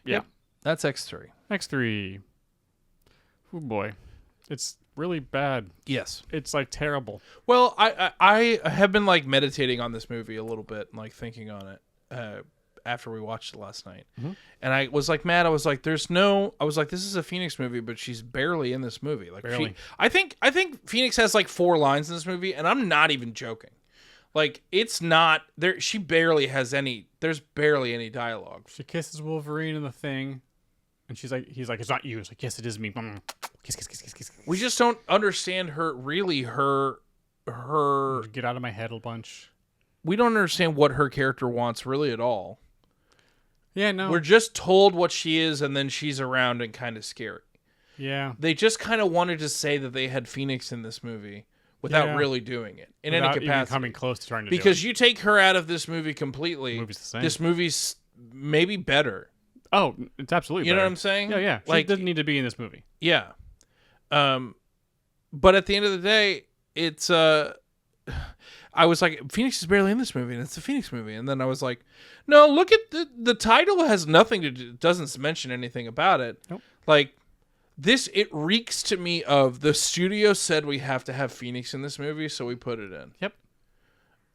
Speaker 5: yeah.
Speaker 3: Yep. That's X3.
Speaker 5: X3. Oh, boy. It's really bad.
Speaker 3: Yes.
Speaker 5: It's, like, terrible.
Speaker 3: Well, I have been, like, meditating on this movie a little bit and, like, thinking on it after we watched it last night. Mm-hmm. And I was like, Matt, I was like, this is a Phoenix movie, but she's barely in this movie. Like,
Speaker 5: barely.
Speaker 3: I think Phoenix has like 4 lines in this movie, and I'm not even joking. Like, it's not there. She barely has any. There's barely any dialogue.
Speaker 5: She kisses Wolverine in the thing, and he's like, it's not you. It's like, yes, it is me. Kiss, kiss, kiss, kiss, kiss.
Speaker 3: We just don't understand her.
Speaker 5: Get out of my head a bunch.
Speaker 3: We don't understand what her character wants really at all.
Speaker 5: Yeah, no.
Speaker 3: We're just told what she is, and then she's around and kind of scary.
Speaker 5: Yeah.
Speaker 3: They just kind of wanted to say that they had Phoenix in this movie without really doing it in
Speaker 5: without
Speaker 3: any capacity.
Speaker 5: Even coming close to trying to
Speaker 3: because
Speaker 5: do it.
Speaker 3: You take her out of this movie completely.
Speaker 5: The movie's the same.
Speaker 3: This movie's maybe better.
Speaker 5: Oh, it's absolutely
Speaker 3: You
Speaker 5: better.
Speaker 3: know what I'm saying?
Speaker 5: Yeah. She doesn't need to be in this movie.
Speaker 3: Yeah. But at the end of the day, it's I was like, Phoenix is barely in this movie, and it's a Phoenix movie. And then I was like, no, look at the title has nothing to do, doesn't mention anything about it.
Speaker 5: Nope.
Speaker 3: Like, this, it reeks to me of the studio said we have to have Phoenix in this movie, so we put it in.
Speaker 5: Yep.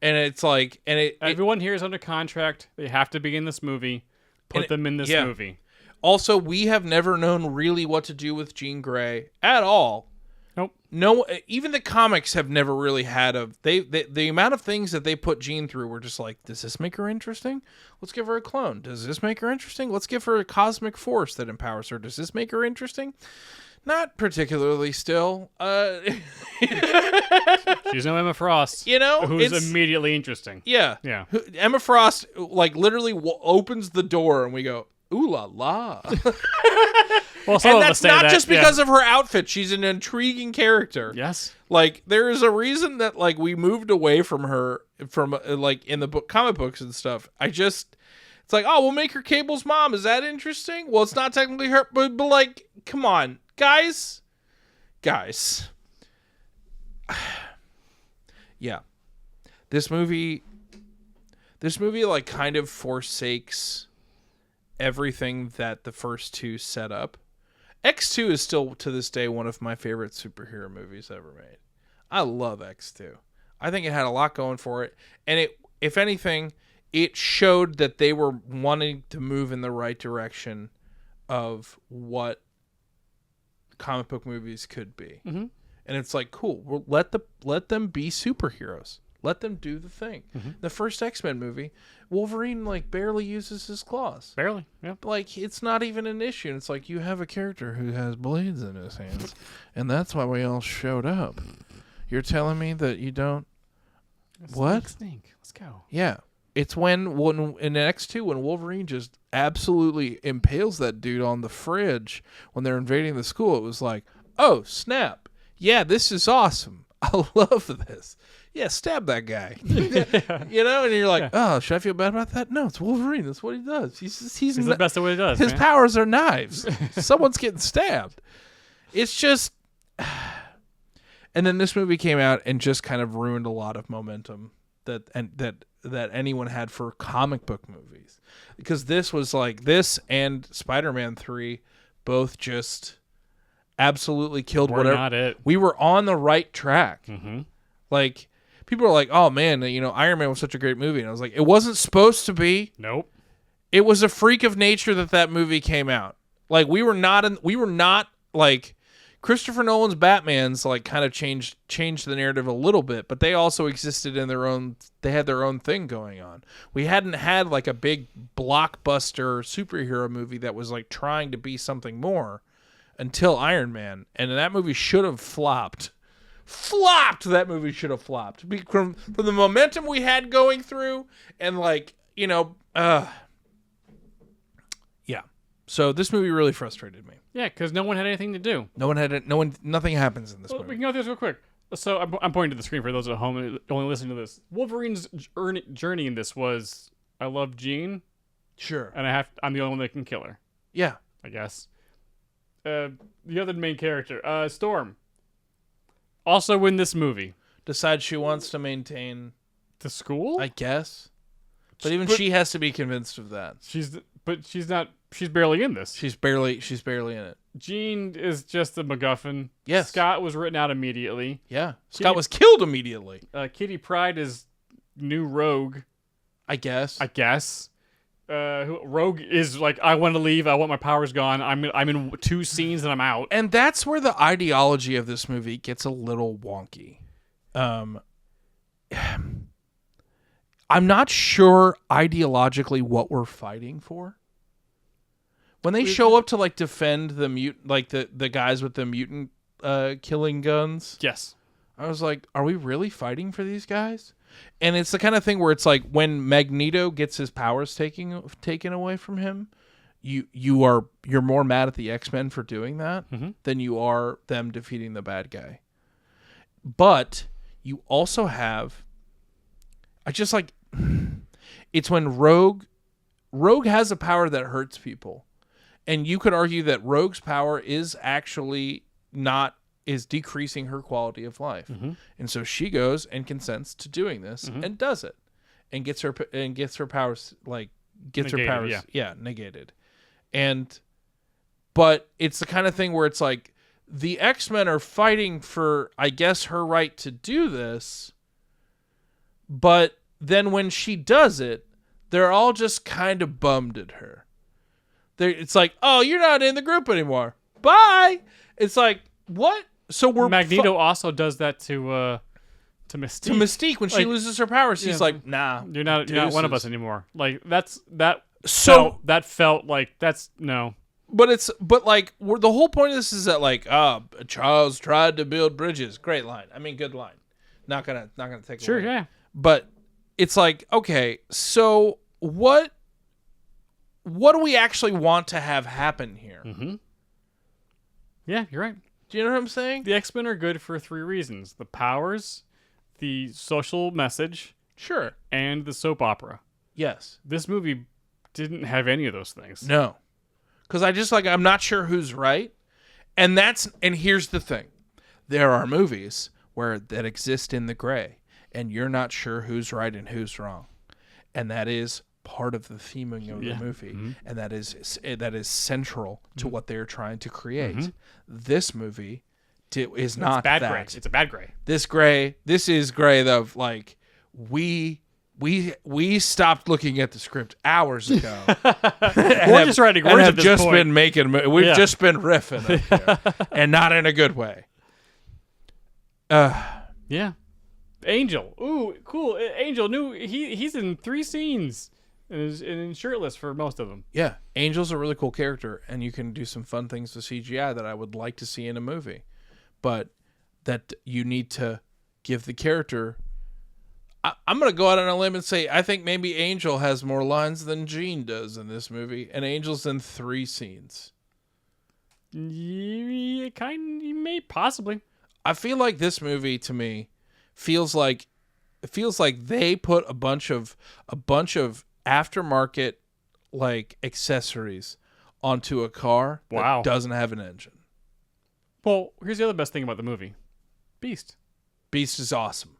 Speaker 3: And it's like,
Speaker 5: everyone here is under contract. They have to be in this movie. Put them in this movie.
Speaker 3: Also, we have never known really what to do with Jean Grey at all.
Speaker 5: Nope.
Speaker 3: No, even the comics have never really had the amount of things that they put Jean through were just like, does this make her interesting? Let's give her a clone. Does this make her interesting? Let's give her a cosmic force that empowers her. Does this make her interesting? Not particularly still.
Speaker 5: She's no Emma Frost. Who's immediately interesting.
Speaker 3: Yeah.
Speaker 5: Yeah.
Speaker 3: Emma Frost, like, literally opens the door and we go, ooh la la.
Speaker 5: Well,
Speaker 3: and that's not just because of her outfit. She's an intriguing character.
Speaker 5: Yes.
Speaker 3: Like, there is a reason that, like, we moved away from her from like in the comic books and stuff. It's like, oh, we'll make her Cable's mom. Is that interesting? Well, it's not technically her, but like, come on, guys. Yeah. This movie like kind of forsakes everything that the first two set up. X2 is still, to this day, one of my favorite superhero movies ever made. I love X2. I think it had a lot going for it. And it, if anything, it showed that they were wanting to move in the right direction of what comic book movies could be.
Speaker 5: Mm-hmm.
Speaker 3: And it's like, cool. Well, let them be superheroes. Let them do the thing. Mm-hmm. The first X-Men movie, Wolverine like barely uses his claws.
Speaker 5: Barely, yeah.
Speaker 3: Like, it's not even an issue. And it's like, you have a character who has blades in his hands, and that's why we all showed up. You're telling me that you don't... What?
Speaker 5: Stink. Let's go.
Speaker 3: Yeah. It's when in X2, when Wolverine just absolutely impales that dude on the fridge when they're invading the school, it was like, oh, snap. Yeah, this is awesome. I love this. Yeah, stab that guy. You know, and you're like, oh, should I feel bad about that? No, it's Wolverine. That's what he does. He's
Speaker 5: the best of what he does.
Speaker 3: His powers are knives. Someone's getting stabbed. It's just... And then this movie came out and just kind of ruined a lot of momentum that anyone had for comic book movies. Because this was like, this and Spider-Man 3 both just absolutely killed whatever.
Speaker 5: Not it.
Speaker 3: We were on the right track.
Speaker 5: Mm-hmm.
Speaker 3: Like, people are like, "Oh man, Iron Man was such a great movie," and I was like, "It wasn't supposed to be.
Speaker 5: Nope.
Speaker 3: It was a freak of nature that movie came out. Like we were not like Christopher Nolan's Batman's like kind of changed the narrative a little bit, but they also existed in their own. They had their own thing going on. We hadn't had like a big blockbuster superhero movie that was like trying to be something more until Iron Man, and that movie should have flopped. That movie should have flopped from the momentum we had going through, and like yeah. So this movie really frustrated me.
Speaker 5: Yeah, because no one had anything to do.
Speaker 3: Nothing happens in this movie.
Speaker 5: We can go through this real quick. So I'm pointing to the screen for those at home only listening to this. Wolverine's journey in this was, I love Jean.
Speaker 3: Sure.
Speaker 5: And I'm the only one that can kill her.
Speaker 3: Yeah.
Speaker 5: I guess. The other main character, Storm. Also in this movie.
Speaker 3: Decides she wants to maintain
Speaker 5: the school?
Speaker 3: I guess. But even she has to be convinced of that.
Speaker 5: She's not. She's barely in this.
Speaker 3: She's barely in it.
Speaker 5: Jean is just a MacGuffin.
Speaker 3: Yes.
Speaker 5: Scott was written out immediately.
Speaker 3: Yeah. Scott was killed immediately.
Speaker 5: Kitty Pryde is new Rogue.
Speaker 3: I guess.
Speaker 5: Rogue is like, I want to leave. I want my powers gone. I'm in 2 scenes and I'm out.
Speaker 3: And that's where the ideology of this movie gets a little wonky. I'm not sure ideologically what we're fighting for. When they show up to like defend the mutant, like the guys with the mutant killing guns.
Speaker 5: Yes.
Speaker 3: I was like, are we really fighting for these guys? And it's the kind of thing where it's like when Magneto gets his powers taken away from him, you're more mad at the X-Men for doing that than you are them defeating the bad guy. But you also have, it's when Rogue has a power that hurts people. And you could argue that Rogue's power is actually is decreasing her quality of life. And so she goes and consents to doing this and does it and gets her powers negated, negated. But it's the kind of thing where it's like the X-Men are fighting for, I guess, her right to do this. But then when she does it, they're all just kind of bummed at her. It's like, oh, you're not in the group anymore. Bye. It's like, what? So
Speaker 5: Magneto also does that to Mystique.
Speaker 3: To Mystique when she loses her powers, she's like, nah,
Speaker 5: you're not one of us anymore. Like that felt like that's no.
Speaker 3: But the whole point of this is that like, Charles tried to build bridges. Great line. I mean, good line. Not gonna take it away.
Speaker 5: Sure, yeah.
Speaker 3: But it's like, okay, so what do we actually want to have happen here?
Speaker 5: Yeah, you're right.
Speaker 3: Do you know what I'm saying?
Speaker 5: The X-Men are good for 3 reasons: the powers, the social message,
Speaker 3: sure,
Speaker 5: and the soap opera.
Speaker 3: Yes.
Speaker 5: This movie didn't have any of those things.
Speaker 3: No. Because I'm not sure who's right. And here's the thing. There are movies that exist in the gray, and you're not sure who's right and who's wrong. And that is part of the theming of the movie, and that is central to what they're trying to create. This movie is not
Speaker 5: bad
Speaker 3: that.
Speaker 5: Gray. It's a bad gray.
Speaker 3: This is gray of like we stopped looking at the script hours ago.
Speaker 5: We're just writing words at this point.
Speaker 3: We've just been riffing up here, and not in a good way.
Speaker 5: Yeah. Angel. Ooh, cool. Angel he's in 3 scenes. And is shirtless for most of them.
Speaker 3: Yeah, Angel's a really cool character, and you can do some fun things with CGI that I would like to see in a movie. But that you need to give the character... I'm going to go out on a limb and say I think maybe Angel has more lines than Jean does in this movie, and Angel's in 3 scenes.
Speaker 5: You may possibly.
Speaker 3: I feel like this movie, to me, feels like they put a bunch of aftermarket like accessories onto a car that doesn't have an engine.
Speaker 5: Well, here's the other best thing about the movie. Beast
Speaker 3: is awesome.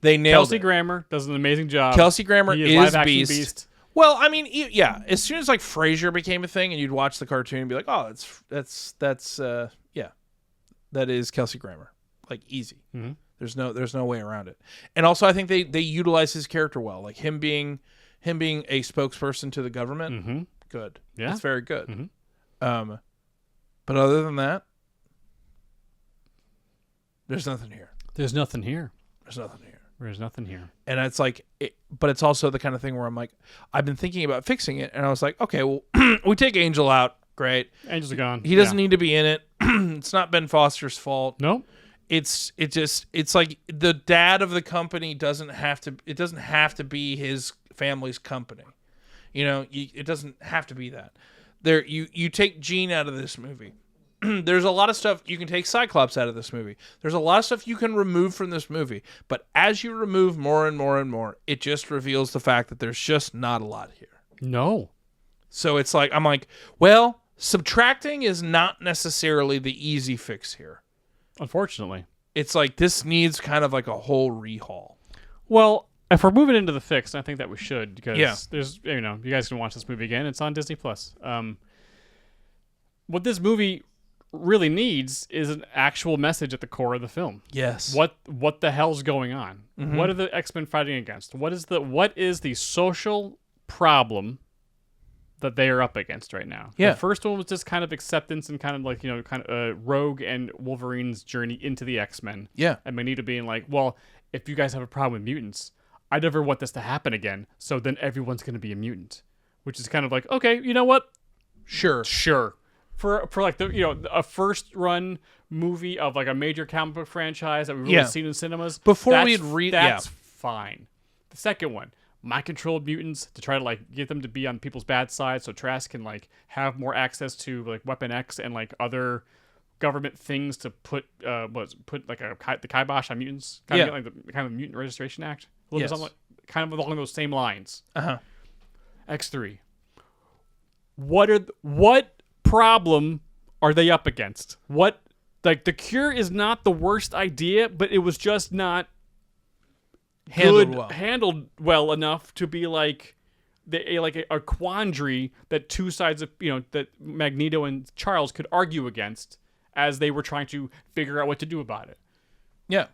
Speaker 5: They nailed
Speaker 3: Kelsey
Speaker 5: it. Grammer does an amazing job.
Speaker 3: Kelsey Grammer is
Speaker 5: Beast.
Speaker 3: Well, I mean, yeah, as soon as like Frasier became a thing and you'd watch the cartoon and be like, "Oh, that is Kelsey Grammer." Like easy. There's no way around it. And also, I think they utilize his character well, like him being a spokesperson to the government.
Speaker 5: Mm-hmm.
Speaker 3: Good.
Speaker 5: Yeah.
Speaker 3: It's very good.
Speaker 5: Mm-hmm.
Speaker 3: But other than that, there's nothing here.
Speaker 5: There's nothing here.
Speaker 3: There's nothing here.
Speaker 5: There's nothing here.
Speaker 3: And it's like, but it's also the kind of thing where I'm like, I've been thinking about fixing it, and I was like, okay, well, we take Angel out, great.
Speaker 5: Angel's are gone.
Speaker 3: He doesn't need to be in it. It's not Ben Foster's fault.
Speaker 5: Nope.
Speaker 3: It's like the dad of the company doesn't have to be his family's company. You know, it doesn't have to be that. You take Gene out of this movie. There's a lot of stuff you can take Cyclops out of this movie. There's a lot of stuff you can remove from this movie. But as you remove more and more and more, it just reveals the fact that there's just not a lot here.
Speaker 5: No.
Speaker 3: So it's like, I'm like, well, subtracting is not necessarily the easy fix here.
Speaker 5: Unfortunately.
Speaker 3: It's like this needs kind of like a whole rehaul.
Speaker 5: Well, if we're moving into the fix, I think that we should, because
Speaker 3: there's,
Speaker 5: you guys can watch this movie again. It's on Disney Plus. What this movie really needs is an actual message at the core of the film.
Speaker 3: Yes.
Speaker 5: What the hell's going on?
Speaker 3: Mm-hmm.
Speaker 5: What are the X-Men fighting against? What is the social problem that they are up against right now?
Speaker 3: Yeah.
Speaker 5: The first one was just kind of acceptance and kind of like, Rogue and Wolverine's journey into the X-Men.
Speaker 3: Yeah.
Speaker 5: And Magneto being like, well, if you guys have a problem with mutants, I never want this to happen again. So then everyone's going to be a mutant, which is kind of like, okay, you know what?
Speaker 3: Sure.
Speaker 5: For like a first run movie of like a major comic book franchise that we've really seen in cinemas. That's fine. The second one, mind controlled mutants to try to like get them to be on people's bad side, so Trask can like have more access to like Weapon X and like other government things to put like the kibosh on mutants. Kind of like the kind of Mutant Registration Act. A little bit something like, kind of along those same lines. X3. What problem are they up against? What, like, the cure is not the worst idea, but it was just not handled well enough to be like a quandary that two sides of that Magneto and Charles could argue against as they were trying to figure out what to do about it.
Speaker 3: Yeah.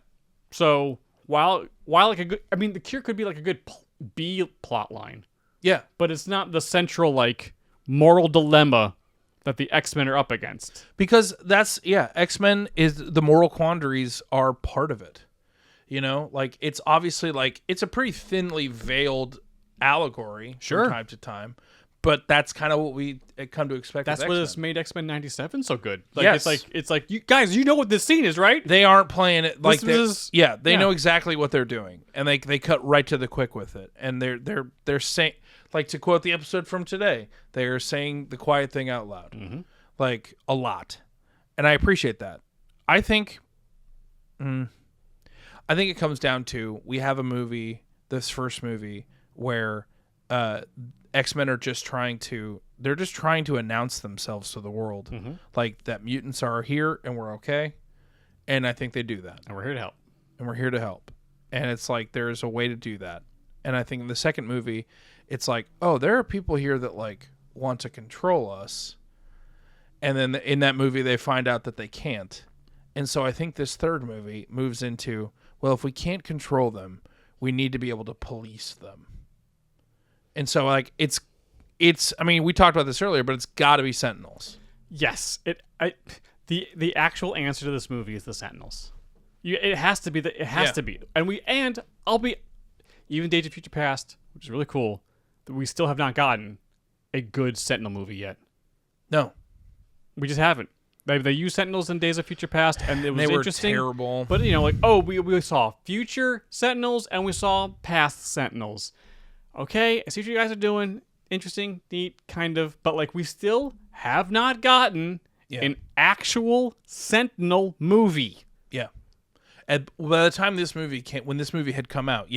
Speaker 5: So while like a good, I mean, the cure could be like a good B plot line.
Speaker 3: Yeah.
Speaker 5: But it's not the central like moral dilemma that the X-Men are up against.
Speaker 3: Because X-Men is the moral quandaries are part of it. You know, like it's obviously like it's a pretty thinly veiled allegory from time to time, but that's kind of what we come to expect.
Speaker 5: That's
Speaker 3: with
Speaker 5: what
Speaker 3: X-Men.
Speaker 5: has made X-Men 97 so good. Like,
Speaker 3: yes.
Speaker 5: it's like you guys, you know what this scene is, right?
Speaker 3: They aren't playing it like they
Speaker 5: know
Speaker 3: know exactly what they're doing, and they cut right to the quick with it, and they're saying, like, to quote the episode from today, they are saying the quiet thing out loud, like a lot, and I appreciate that. I think it comes down to we have a movie, this first movie, where X-Men are just trying to announce themselves to the world, like that mutants are here and we're okay, and I think they do that,
Speaker 5: and we're here to help,
Speaker 3: and it's like there's a way to do that, and I think in the second movie, it's like, oh, there are people here that like want to control us, and then in that movie they find out that they can't, and so I think this third movie moves into, well, if we can't control them, we need to be able to police them. And so, like, it's. I mean, we talked about this earlier, but it's got to be Sentinels.
Speaker 5: Yes, the actual answer to this movie is the Sentinels. It has to be to be, and I'll be even Days of Future Past, which is really cool, that we still have not gotten a good Sentinel movie yet.
Speaker 3: No,
Speaker 5: we just haven't. They used Sentinels in Days of Future Past, and it was interesting.
Speaker 3: They were terrible.
Speaker 5: But we saw future Sentinels and we saw past Sentinels. Okay, I see what you guys are doing. Interesting, neat, kind of. But like, we still have not gotten an actual Sentinel movie.
Speaker 3: Yeah. And by the time when this movie had come out,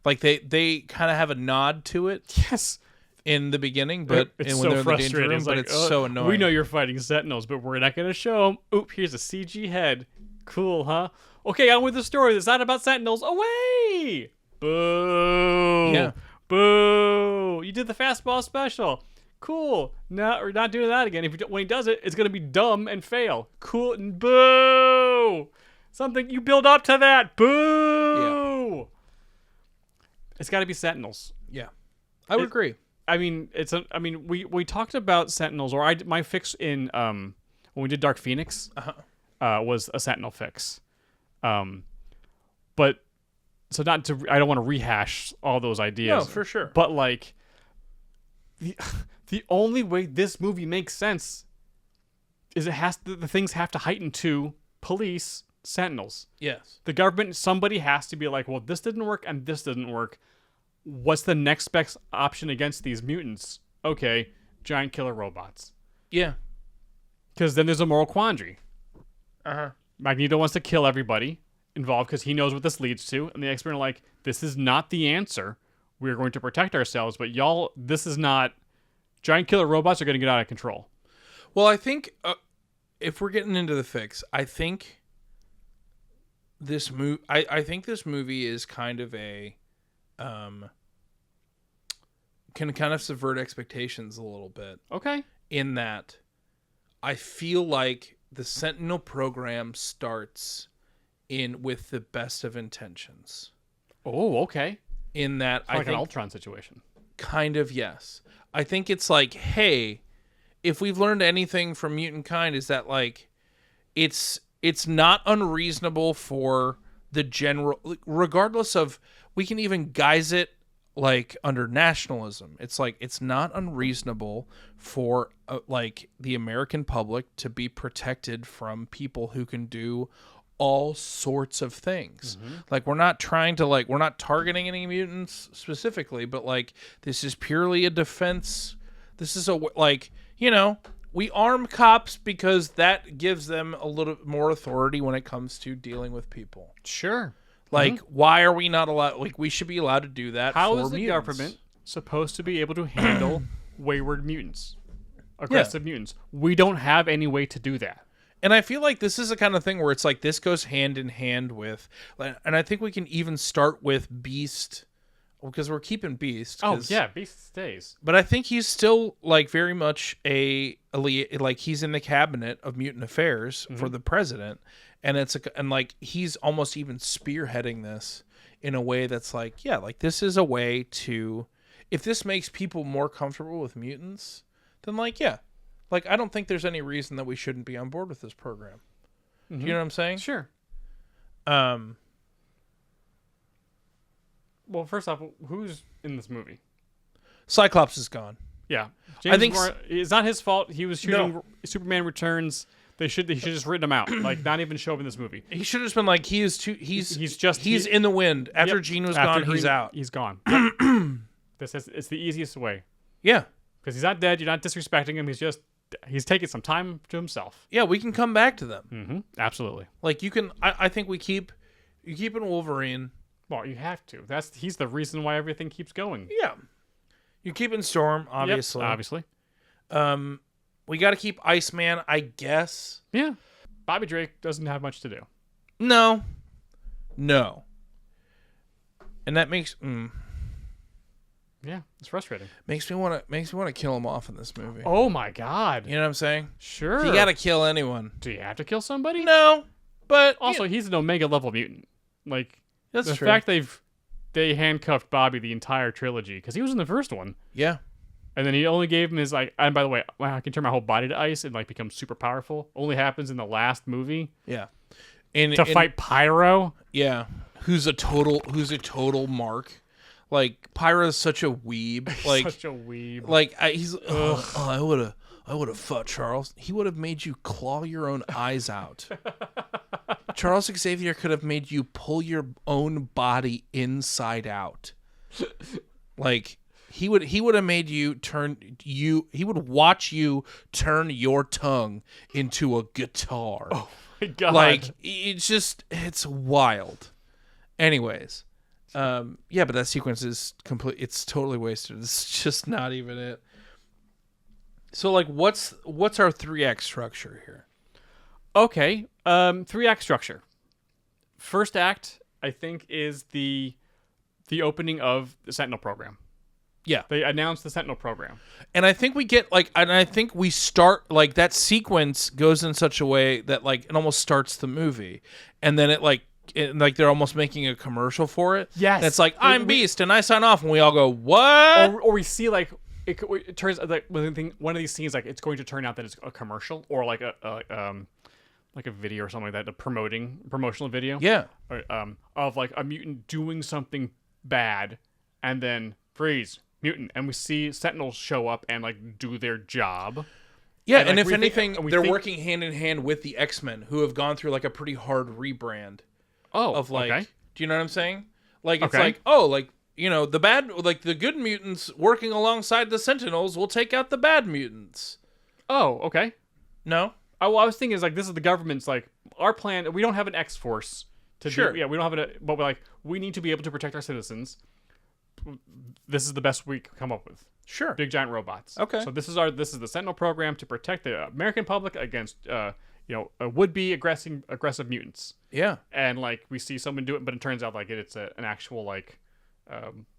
Speaker 3: like they kind of have a nod to it.
Speaker 5: Yes.
Speaker 3: In the beginning, but
Speaker 5: it's
Speaker 3: when
Speaker 5: so
Speaker 3: they're in
Speaker 5: frustrating.
Speaker 3: The danger room,
Speaker 5: it's
Speaker 3: but
Speaker 5: like,
Speaker 3: it's so annoying.
Speaker 5: We know you're fighting Sentinels, but we're not going to show them. Oop, here's a CG head. Cool, huh? Okay, on with the story. It's not about Sentinels. Away! Boo!
Speaker 3: Yeah.
Speaker 5: Boo! You did the fastball special. Cool. No, we're not doing that again. When he does it, it's going to be dumb and fail. Cool. Boo! Something you build up to that. Boo! Yeah. It's got to be Sentinels.
Speaker 3: Yeah. I would agree.
Speaker 5: I mean, we talked about Sentinels, or my fix in when we did Dark Phoenix was a Sentinel fix. But so not to, I don't want to rehash all those ideas.
Speaker 3: No, for sure.
Speaker 5: But like the only way this movie makes sense is the things have to heighten to police, Sentinels.
Speaker 3: Yes.
Speaker 5: The government, somebody has to be like, well, this didn't work and this didn't work. What's the next best option against these mutants? Okay, giant killer robots.
Speaker 3: Yeah.
Speaker 5: Because then there's a moral quandary.
Speaker 3: Uh-huh.
Speaker 5: Magneto wants to kill everybody involved because he knows what this leads to. And the X-Men are like, this is not the answer. We're going to protect ourselves. But y'all, this is not... Giant killer robots are going to get out of control.
Speaker 3: Well, I think if we're getting into the fix, I think this movie is kind of a... can kind of subvert expectations a little bit.
Speaker 5: Okay.
Speaker 3: In that I feel like the Sentinel program starts with the best of intentions.
Speaker 5: Oh, okay.
Speaker 3: In that
Speaker 5: it's like an Ultron situation.
Speaker 3: Kind of, yes. I think it's like, hey, if we've learned anything from mutant kind is that like it's not unreasonable for the general, regardless of, we can even guise it like under nationalism. It's like, it's not unreasonable for like the American public to be protected from people who can do all sorts of things. Mm-hmm. Like, we're not targeting any mutants specifically, but like, this is purely a defense. This is we arm cops because that gives them a little more authority when it comes to dealing with people.
Speaker 5: Sure.
Speaker 3: Like, why are we not allowed? Like, we should be allowed to do that.
Speaker 5: How
Speaker 3: for
Speaker 5: is the
Speaker 3: mutants.
Speaker 5: government supposed to be able to handle wayward mutants, aggressive mutants? We don't have any way to do that.
Speaker 3: And I feel like this is the kind of thing where it's like this goes hand in hand with, and I think we can even start with Beast, because we're keeping Beast.
Speaker 5: Oh yeah, Beast stays.
Speaker 3: But I think he's still like very much like he's in the cabinet of mutant affairs for the president. And and he's almost even spearheading this in a way that's like, yeah, like this is a way to, if this makes people more comfortable with mutants, then like, yeah, like I don't think there's any reason that we shouldn't be on board with this program. Do you know what I'm saying?
Speaker 5: Sure. Well, first off, who's in this movie?
Speaker 3: Cyclops is gone.
Speaker 5: Yeah,
Speaker 3: I think
Speaker 5: it's not his fault. He was shooting Superman Returns. They should just written him out, like not even show up in this movie.
Speaker 3: He should have just been like, he's in the wind. After Gene was gone, he's out.
Speaker 5: He's gone. It's the easiest way.
Speaker 3: Yeah,
Speaker 5: because he's not dead. You're not disrespecting him. He's taking some time to himself.
Speaker 3: Yeah, we can come back to them.
Speaker 5: Mm-hmm. Absolutely.
Speaker 3: Like you can. I think you keep in Wolverine.
Speaker 5: Well, you have to. He's the reason why everything keeps going.
Speaker 3: Yeah, you keep in Storm, obviously.
Speaker 5: Yep, obviously.
Speaker 3: We got to keep Iceman, I guess.
Speaker 5: Yeah. Bobby Drake doesn't have much to do.
Speaker 3: No. And that makes
Speaker 5: yeah, it's frustrating.
Speaker 3: Makes me want to kill him off in this movie.
Speaker 5: Oh my god.
Speaker 3: You know what I'm saying?
Speaker 5: Sure.
Speaker 3: You got to kill anyone.
Speaker 5: Do you have to kill somebody?
Speaker 3: No. But
Speaker 5: also, he's an Omega level mutant. Like
Speaker 3: that's
Speaker 5: the
Speaker 3: true.
Speaker 5: fact they handcuffed Bobby the entire trilogy because he was in the first one.
Speaker 3: Yeah.
Speaker 5: And then he only gave him his like. And by the way, I can turn my whole body to ice and like become super powerful. Only happens in the last movie.
Speaker 3: Yeah.
Speaker 5: To fight Pyro.
Speaker 3: Yeah. Who's a total mark. Like Pyro's such a weeb. Like
Speaker 5: such a weeb.
Speaker 3: Like I would have fought Charles. He would have made you claw your own eyes out. Charles Xavier could have made you pull your own body inside out. Like he would have made you he would watch you turn your tongue into a guitar.
Speaker 5: Oh my god.
Speaker 3: Like it's wild. Anyways, yeah, but that sequence is complete. It's totally wasted. It's just not even it. So like what's our 3-act structure here?
Speaker 5: Okay. 3-act structure. First act, I think, is the opening of the Sentinel program.
Speaker 3: Yeah.
Speaker 5: They announced the Sentinel program.
Speaker 3: And I think we get and I think we start that sequence goes in such a way that it almost starts the movie, and then they're almost making a commercial for it.
Speaker 5: Yes.
Speaker 3: And it's I'm Beast and I sign off, and we all go, what?
Speaker 5: Or we see it turns one of these scenes it's going to turn out that it's a commercial or a video or something like that, a promotional video.
Speaker 3: Yeah.
Speaker 5: Or, of a mutant doing something bad, and then freeze. Mutant, and we see Sentinels show up and do their job.
Speaker 3: Yeah, and if anything, they're working hand in hand with the X-Men, who have gone through a pretty hard rebrand.
Speaker 5: Oh,
Speaker 3: of
Speaker 5: okay.
Speaker 3: Do you know what I'm saying? It's the bad, the good mutants working alongside the Sentinels will take out the bad mutants.
Speaker 5: Oh, okay.
Speaker 3: No.
Speaker 5: I was thinking this is the government's our plan. We don't have an X-Force to
Speaker 3: sure.
Speaker 5: do. Yeah, we don't have but we need to be able to protect our citizens. This is the best we can come up with.
Speaker 3: Sure.
Speaker 5: Big giant robots.
Speaker 3: Okay.
Speaker 5: So this is the Sentinel program to protect the American public against would-be aggressive mutants.
Speaker 3: Yeah.
Speaker 5: And we see someone do it, but it turns out it's an actual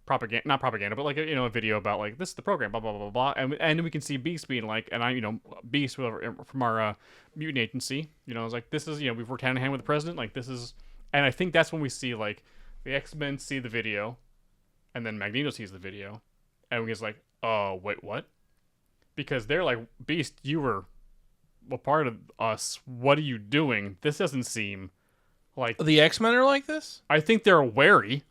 Speaker 5: propaganda, not propaganda, but a video about this is the program, blah blah blah blah, and we can see Beast being Beast from our mutant agency. This is we've worked hand in hand with the president. This is, and I think that's when we see the X-Men see the video. And then Magneto sees the video, and he's oh, wait, what? Because they're Beast, you were a part of us. What are you doing? This doesn't seem like...
Speaker 3: The X-Men are like this?
Speaker 5: I think they're wary.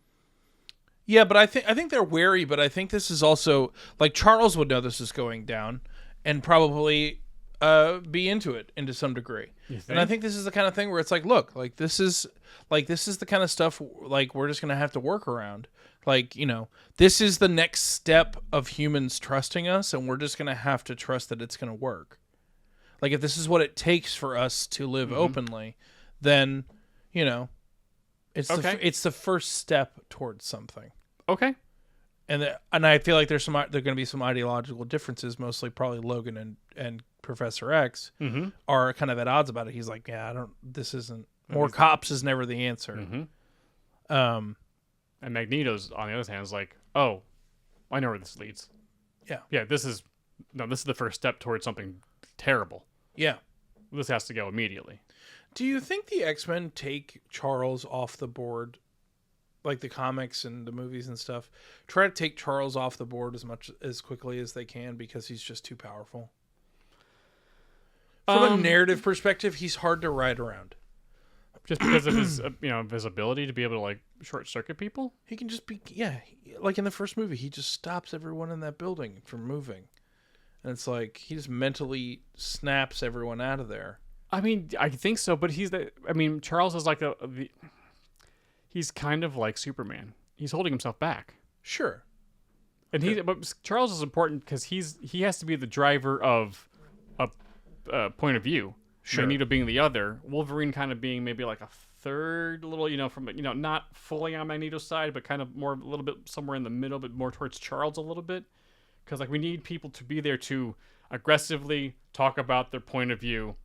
Speaker 3: Yeah, but I think they're wary, but I think this is also... Charles would know this is going down, and probably be into it to some degree. And I think this is the kind of thing where it's look, this is the kind of stuff we're just going to have to work around. This is the next step of humans trusting us, and we're just going to have to trust that it's going to work. If this is what it takes for us to live openly, then, it's the first step towards something.
Speaker 5: Okay.
Speaker 3: And I feel like there are going to be some ideological differences, mostly probably Logan and Professor X are kind of at odds about it. He's this isn't, more cops is never the answer.
Speaker 5: Mm-hmm. And Magneto's, on the other hand, is oh, I know where this leads.
Speaker 3: Yeah.
Speaker 5: Yeah, this is the first step towards something terrible.
Speaker 3: Yeah.
Speaker 5: This has to go immediately.
Speaker 3: Do you think the X-Men take Charles off the board, the comics and the movies and stuff, try to take Charles off the board as quickly as they can because he's just too powerful? From a narrative perspective, he's hard to ride around.
Speaker 5: Just because of his, his ability to be able to short circuit people.
Speaker 3: He can just be, in the first movie, he just stops everyone in that building from moving, and it's he just mentally snaps everyone out of there.
Speaker 5: I mean, I think so, but Charles is he's kind of like Superman. He's holding himself back.
Speaker 3: Sure.
Speaker 5: And but Charles is important because he has to be the driver of a point of view.
Speaker 3: Sure.
Speaker 5: Magneto being the other, Wolverine kind of being maybe a third little, from not fully on Magneto's side, but kind of more a little bit somewhere in the middle, but more towards Charles a little bit, because we need people to be there to aggressively talk about their point of view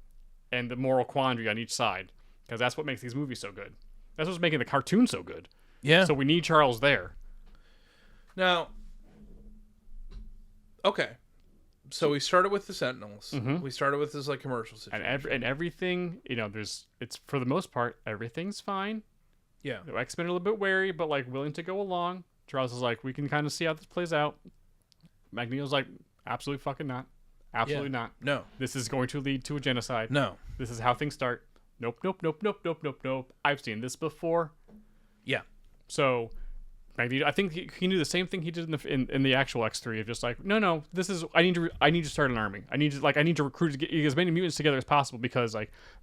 Speaker 5: and the moral quandary on each side, because that's what makes these movies so good. That's what's making the cartoon so good.
Speaker 3: Yeah.
Speaker 5: So we need Charles there.
Speaker 3: Now, okay. So we started with the Sentinels.
Speaker 5: Mm-hmm.
Speaker 3: We started with this commercial situation.
Speaker 5: And everything, it's for the most part, everything's fine.
Speaker 3: Yeah.
Speaker 5: The X-Men are a little bit wary, but willing to go along. Charles is we can kind of see how this plays out. Magneto's absolutely fucking not. Absolutely not.
Speaker 3: No.
Speaker 5: This is going to lead to a genocide.
Speaker 3: No.
Speaker 5: This is how things start. Nope, nope, nope, nope, nope, nope, nope. I've seen this before.
Speaker 3: Yeah.
Speaker 5: So Magneto, I think he knew the same thing he did in the actual X3 of just no, this is I need to start an army. I need to recruit to get as many mutants together as possible because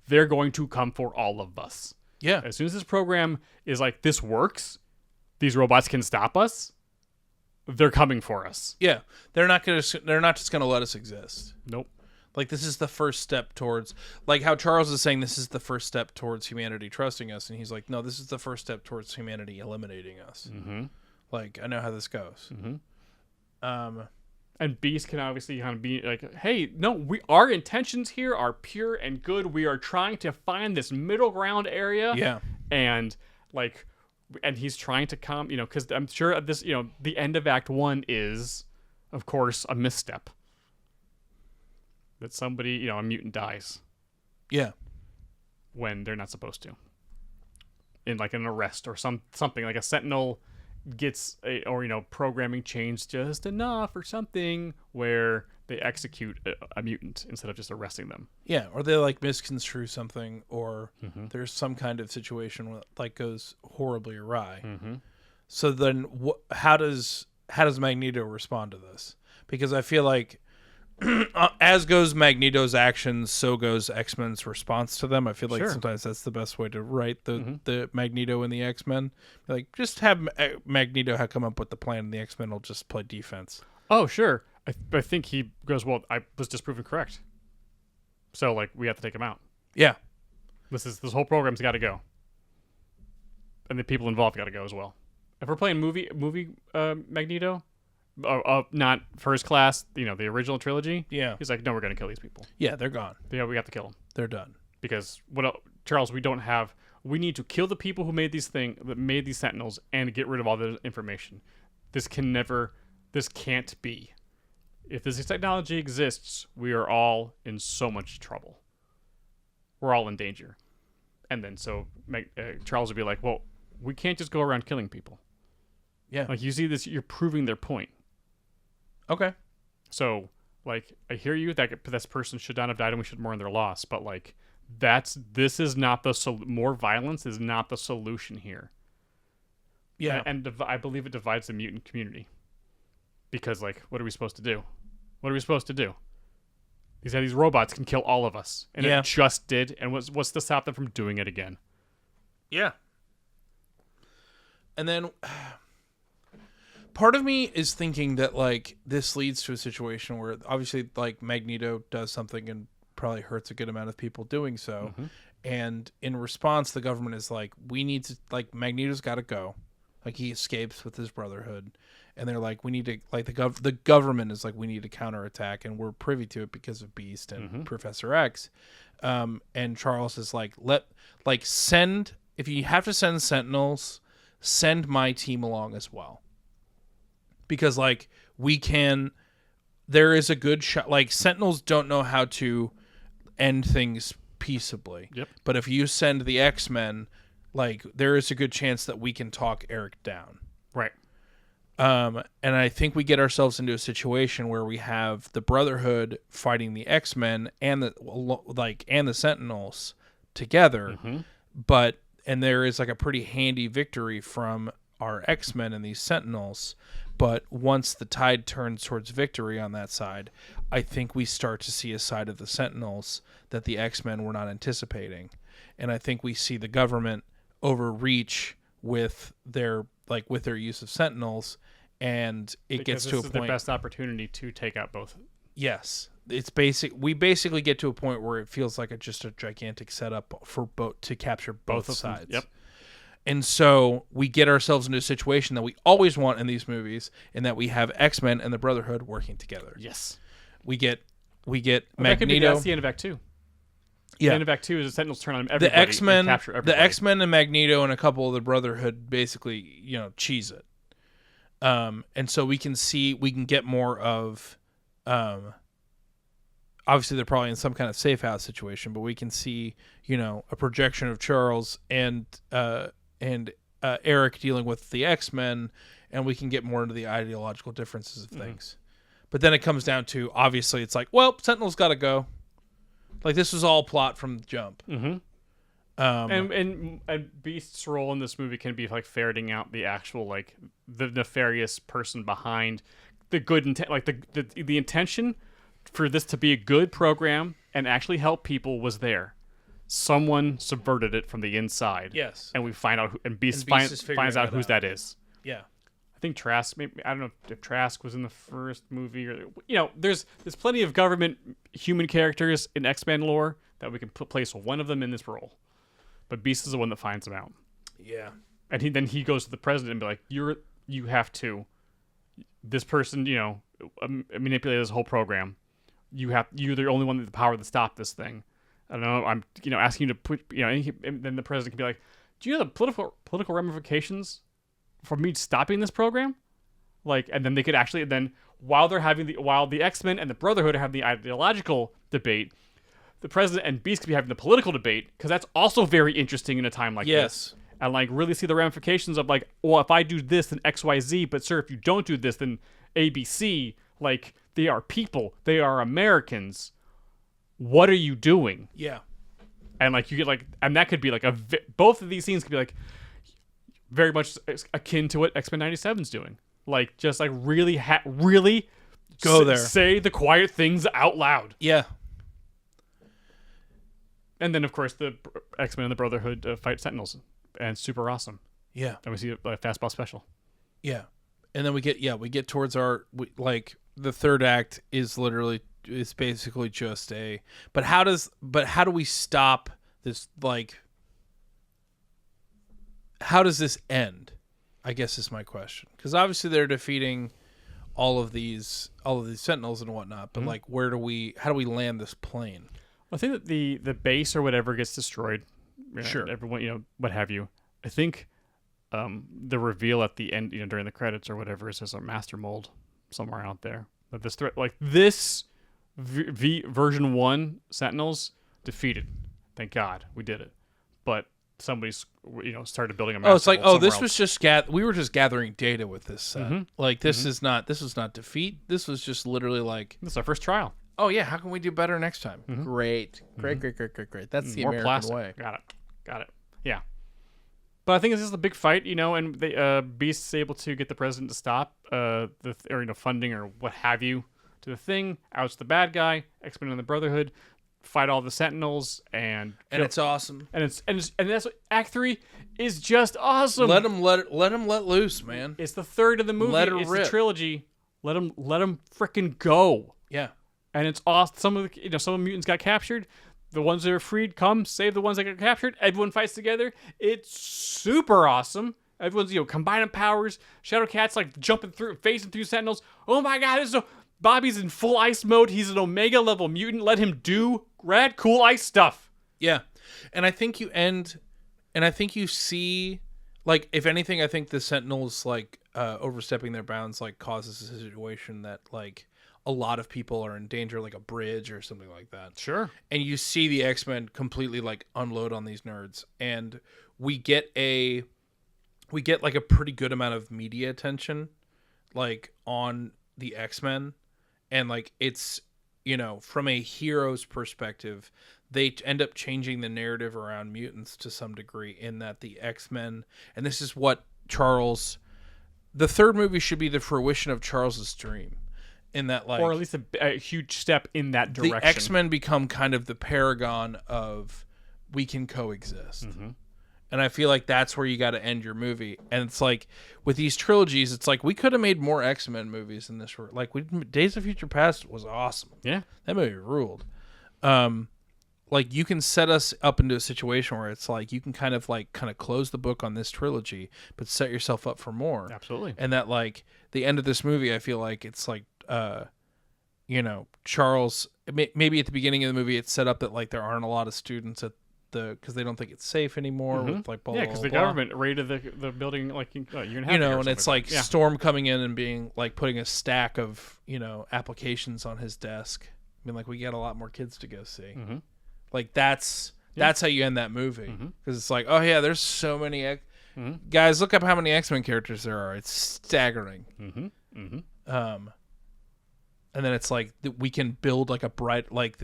Speaker 5: they're going to come for all of us.
Speaker 3: Yeah.
Speaker 5: As soon as this program is this works, these robots can stop us. They're coming for us.
Speaker 3: Yeah. They're not just going to let us exist.
Speaker 5: Nope.
Speaker 3: This is the first step towards, how Charles is saying this is the first step towards humanity trusting us. And he's no, this is the first step towards humanity eliminating us.
Speaker 5: Mm-hmm.
Speaker 3: I know how this goes.
Speaker 5: Mm-hmm. And Beast can obviously kind of be hey, no, our intentions here are pure and good. We are trying to find this middle ground area.
Speaker 3: Yeah.
Speaker 5: And and he's trying to because I'm sure this, the end of Act 1 is, of course, a misstep. That somebody, a mutant dies.
Speaker 3: Yeah.
Speaker 5: When they're not supposed to. In like an arrest or something like a sentinel gets programming changed just enough or something where they execute a mutant instead of just arresting them.
Speaker 3: Yeah, or they like misconstrue something, or there's some kind of situation where like goes horribly awry. So then, how does Magneto respond to this? Because I feel like as goes Magneto's actions, so goes X-Men's response to them. I feel like sometimes that's the best way to write the Magneto and the X-Men. Like, just have Magneto come up with the plan, and the X-Men will just play defense.
Speaker 5: Oh, sure. I think he goes, well, I was just proven correct. So, like, we have to take him out.
Speaker 3: Yeah.
Speaker 5: This whole program's got to go. And the people involved got to go as well. If we're playing movie Magneto, not First Class, the original trilogy.
Speaker 3: Yeah.
Speaker 5: He's like, no, we're going to kill these people.
Speaker 3: Yeah, they're gone.
Speaker 5: Yeah, we have to kill them.
Speaker 3: They're done.
Speaker 5: Because Charles, we need to kill the people who made these Sentinels and get rid of all the information. This can't be. If this technology exists, we are all in so much trouble. We're all in danger. And then Charles would be like, well, we can't just go around killing people.
Speaker 3: Yeah.
Speaker 5: Like, you see this, you're proving their point.
Speaker 3: Okay.
Speaker 5: So, like, I hear you that this person should not have died and we should mourn their loss, but like, this is not more violence is not the solution here.
Speaker 3: Yeah.
Speaker 5: And I believe it divides the mutant community. Because, like, what are we supposed to do? What are we supposed to do? These robots can kill all of us. And it just did. And what's to stop them from doing it again?
Speaker 3: Yeah. And then part of me is thinking that, like, this leads to a situation where obviously, like, Magneto does something and probably hurts a good amount of people doing so. And in response, the government is like, we need to, like, Magneto's got to go. Like, he escapes with his Brotherhood. And they're like, we need to, like, the government is like, we need to counterattack. And we're privy to it because of Beast and Professor X. And Charles is like, send, if you have to send Sentinels, send my team along as well. Because, like, there is a good shot. Like, Sentinels don't know how to end things peaceably.
Speaker 5: Yep.
Speaker 3: But if you send the X-Men, like, there is a good chance that we can talk Eric down.
Speaker 5: Right.
Speaker 3: And I think we get ourselves into a situation where we have the Brotherhood fighting the X-Men and the Sentinels together. And there is, like, a pretty handy victory from our X-Men and these Sentinels. But once the tide turns towards victory on that side, I think we start to see a side of the Sentinels that the X-Men were not anticipating. And I think we see the government overreach with their use of Sentinels, and it gets to a point. This is
Speaker 5: their best opportunity to take out both.
Speaker 3: Yes. We basically get to a point where it feels like just a gigantic setup for to capture both sides.
Speaker 5: Yep.
Speaker 3: And so we get ourselves into a situation that we always want in these movies, in that we have X-Men and the Brotherhood working together.
Speaker 5: Yes.
Speaker 3: We get Magneto.
Speaker 5: That's the end of Act 2.
Speaker 3: Yeah.
Speaker 5: The end of Act 2 is the Sentinels turn on everybody and capture everybody.
Speaker 3: The X-Men and Magneto and a couple of the Brotherhood basically, cheese it. And so we can get more of, obviously they're probably in some kind of safe house situation, but we can see, a projection of Charles and Eric dealing with the X-Men, and we can get more into the ideological differences of things. But then it comes down to, obviously, it's like, well, Sentinel's got to go. Like, this was all plot from the jump.
Speaker 5: And Beast's role in this movie can be, like, ferreting out the actual, like, the nefarious person behind the good intent. Like, the intention for this to be a good program and actually help people was there. Someone subverted it from the inside.
Speaker 3: Yes.
Speaker 5: And we find out, Beast finds out whose that is.
Speaker 3: Yeah.
Speaker 5: I think Trask, maybe, I don't know if Trask was in the first movie, or there's plenty of government human characters in X-Men lore that we can place one of them in this role, but Beast is the one that finds them out.
Speaker 3: Yeah,
Speaker 5: and then he goes to the president and be like, you have to, this person manipulated this whole program. You're the only one with the power to stop this thing. I don't know. I'm asking you to put and then the president can be like, do you know the political ramifications for me stopping this program? Like, and then they could actually while the X-Men and the Brotherhood are having the ideological debate, the President and Beast could be having the political debate, because that's also very interesting in a time like this. And like really see the ramifications of like, well, if I do this, then XYZ, but sir, if you don't do this, then ABC. Like, they are people, they are Americans. What are you doing?
Speaker 3: Yeah.
Speaker 5: And like you get like, and that could be like both of these scenes could be like very much akin to what X-Men 97's doing. Like, just like really
Speaker 3: go there,
Speaker 5: say the quiet things out loud.
Speaker 3: Yeah.
Speaker 5: And then of course the X-Men and the Brotherhood fight Sentinels, and super awesome.
Speaker 3: Yeah.
Speaker 5: And we see a fastball special.
Speaker 3: Yeah. And then we get towards the third act is basically just but how do we stop this? Like, how does this end? I guess is my question, because obviously they're defeating all of these Sentinels and whatnot, but like, how do we land this plane?
Speaker 5: I think that the base or whatever gets destroyed.
Speaker 3: Sure.
Speaker 5: Everyone, what have you. I think the reveal at the end, during the credits or whatever, is there's a master mold somewhere out there. But this threat, like this version 1 Sentinels defeated. Thank God we did it. But somebody's started building a master mold.
Speaker 3: It's like,
Speaker 5: somewhere
Speaker 3: this
Speaker 5: else.
Speaker 3: was just we were just gathering data with this set. Like, this was not defeat. This was just literally like,
Speaker 5: This is our first trial.
Speaker 3: oh yeah, how can we do better next time? Great. That's the
Speaker 5: More
Speaker 3: American
Speaker 5: plastic.
Speaker 3: way.
Speaker 5: Got it. Yeah. But I think this is the big fight, and they, Beast's able to get the president to stop funding or what have you to the thing. Out's the bad guy. X-Men and the Brotherhood fight all the Sentinels, and
Speaker 3: it's awesome.
Speaker 5: And that's what Act 3 is just awesome.
Speaker 3: Let them let loose, man.
Speaker 5: It's the third of the movie. It's
Speaker 3: rip.
Speaker 5: the trilogy. Let them freaking go.
Speaker 3: Yeah.
Speaker 5: And it's awesome. Some of the mutants got captured. The ones that are freed come save the ones that got captured. Everyone fights together. It's super awesome. Everyone's combining powers. Shadowcat's like jumping through, phasing through Sentinels. Oh my God! Bobby's in full ice mode. He's an Omega level mutant. Let him do rad, cool ice stuff.
Speaker 3: Yeah, and I think you see, like, if anything, I think the Sentinels like overstepping their bounds like causes a situation that like a lot of people are in danger, like a bridge or something like that.
Speaker 5: Sure.
Speaker 3: And you see the X-Men completely like unload on these nerds, and we get like a pretty good amount of media attention like on the X-Men, and like it's from a hero's perspective, they end up changing the narrative around mutants to some degree, in that the X-Men, and this is what the third movie should be the fruition of Charles's dream. In that, like,
Speaker 5: or at least a huge step in that direction.
Speaker 3: The X-Men become kind of the paragon of we can coexist. And I feel like that's where you got to end your movie. And it's like with these trilogies, it's like we could have made more X-Men movies in this. Like, Days of Future Past was awesome.
Speaker 5: Yeah,
Speaker 3: that movie ruled. Like, you can set us up into a situation where it's like you can kind of close the book on this trilogy, but set yourself up for more.
Speaker 5: Absolutely.
Speaker 3: And that, like, the end of this movie, I feel like it's like, Charles, maybe at the beginning of the movie, it's set up that like there aren't a lot of students at because they don't think it's safe anymore with like blah,
Speaker 5: because the government raided the building like a year and a half ago,
Speaker 3: and it's like Storm coming in and being like putting a stack of applications on his desk, being like, we got a lot more kids to go see. Like that's how you end that movie, because it's like, oh yeah, there's so many guys, look up how many X-Men characters there are. It's staggering. And then it's like we can build like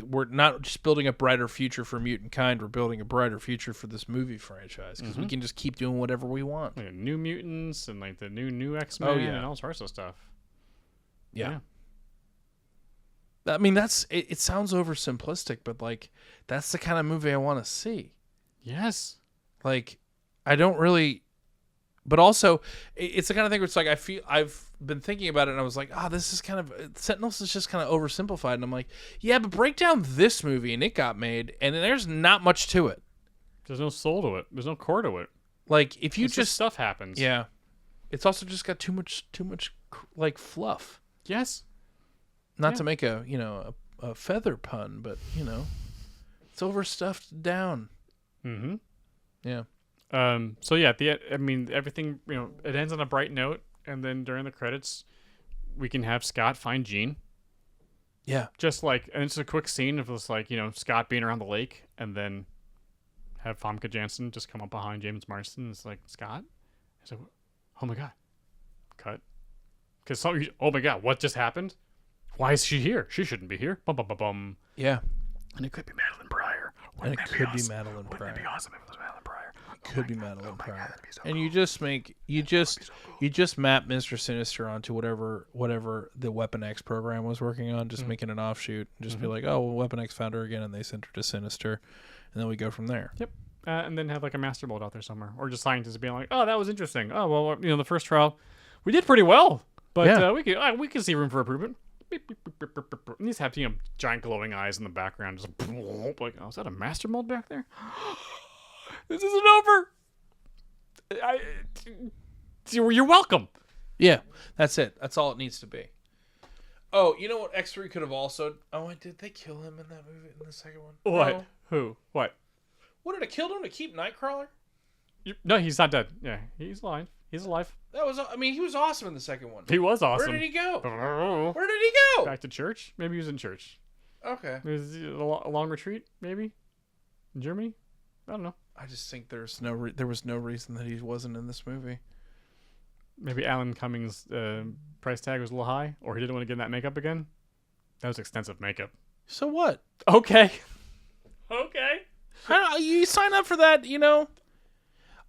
Speaker 3: we're not just building a brighter future for mutant kind, we're building a brighter future for this movie franchise, because we can just keep doing whatever we want.
Speaker 5: Like new mutants and like the new X-Men and all sorts of stuff.
Speaker 3: Yeah. I mean, it sounds oversimplistic, but like that's the kind of movie I want to see.
Speaker 5: Yes.
Speaker 3: Like, I don't really, but also it's the kind of thing where it's like I've been thinking about it, and I was like, this is kind of, Sentinels is just kind of oversimplified, and I'm like, yeah, but break down this movie and it got made, and there's not much to it.
Speaker 5: There's no soul to it. There's no core to it.
Speaker 3: Like, if you
Speaker 5: just stuff happens.
Speaker 3: Yeah, it's also just got too much like fluff.
Speaker 5: Yes.
Speaker 3: Not to make a feather pun, but it's overstuffed down.
Speaker 5: Yeah. So yeah, I mean, everything, it ends on a bright note, and then during the credits, we can have Scott find Jean.
Speaker 3: Yeah.
Speaker 5: Just like, and it's a quick scene of just like, Scott being around the lake, and then have Famke Janssen just come up behind James Marsden. It's like, Scott? It's like, oh my God. Cut. Because, oh my God, what just happened? Why is she here? She shouldn't be here. Bum, bum, bum, bum.
Speaker 3: Yeah.
Speaker 5: And it could be Madeline Pryor.
Speaker 3: And it could be Madeline Pryor.
Speaker 5: Wouldn't it be awesome if it was Madeline Pryor?
Speaker 3: Could be Madeline Pryor. And you just map Mr. Sinister onto whatever the Weapon X program was working on, just making an offshoot, and just be like, oh, well, Weapon X found her again, and they sent her to Sinister, and then we go from there.
Speaker 5: Yep. And then have like a master mold out there somewhere, or just scientists being like, oh, that was interesting. Oh, well, the first trial, we did pretty well, but
Speaker 3: Yeah.
Speaker 5: we can see room for improvement. Beep, beep, beep, beep, beep, beep. And these have giant glowing eyes in the background, just like, oh, is that a master mold back there? This isn't over. You're welcome.
Speaker 3: Yeah, that's it. That's all it needs to be. Oh, you know what X3 could have also... Oh, did they kill him in that movie, in the second one?
Speaker 5: What?
Speaker 3: No.
Speaker 5: Who? What?
Speaker 3: What, did it kill him to keep Nightcrawler?
Speaker 5: No, he's not dead. Yeah, he's alive. He's alive.
Speaker 3: He was awesome in the second one.
Speaker 5: He was awesome.
Speaker 3: Where did he go?
Speaker 5: I don't know.
Speaker 3: Where did he go?
Speaker 5: Back to church? Maybe he was in church.
Speaker 3: Okay.
Speaker 5: It was a long retreat, maybe? In Germany? I don't know.
Speaker 3: I just think there was no reason that he wasn't in this movie.
Speaker 5: Maybe Alan Cummings' price tag was a little high, or he didn't want to get in that makeup again. That was extensive makeup.
Speaker 3: So what?
Speaker 5: Okay. Okay.
Speaker 3: You sign up for that,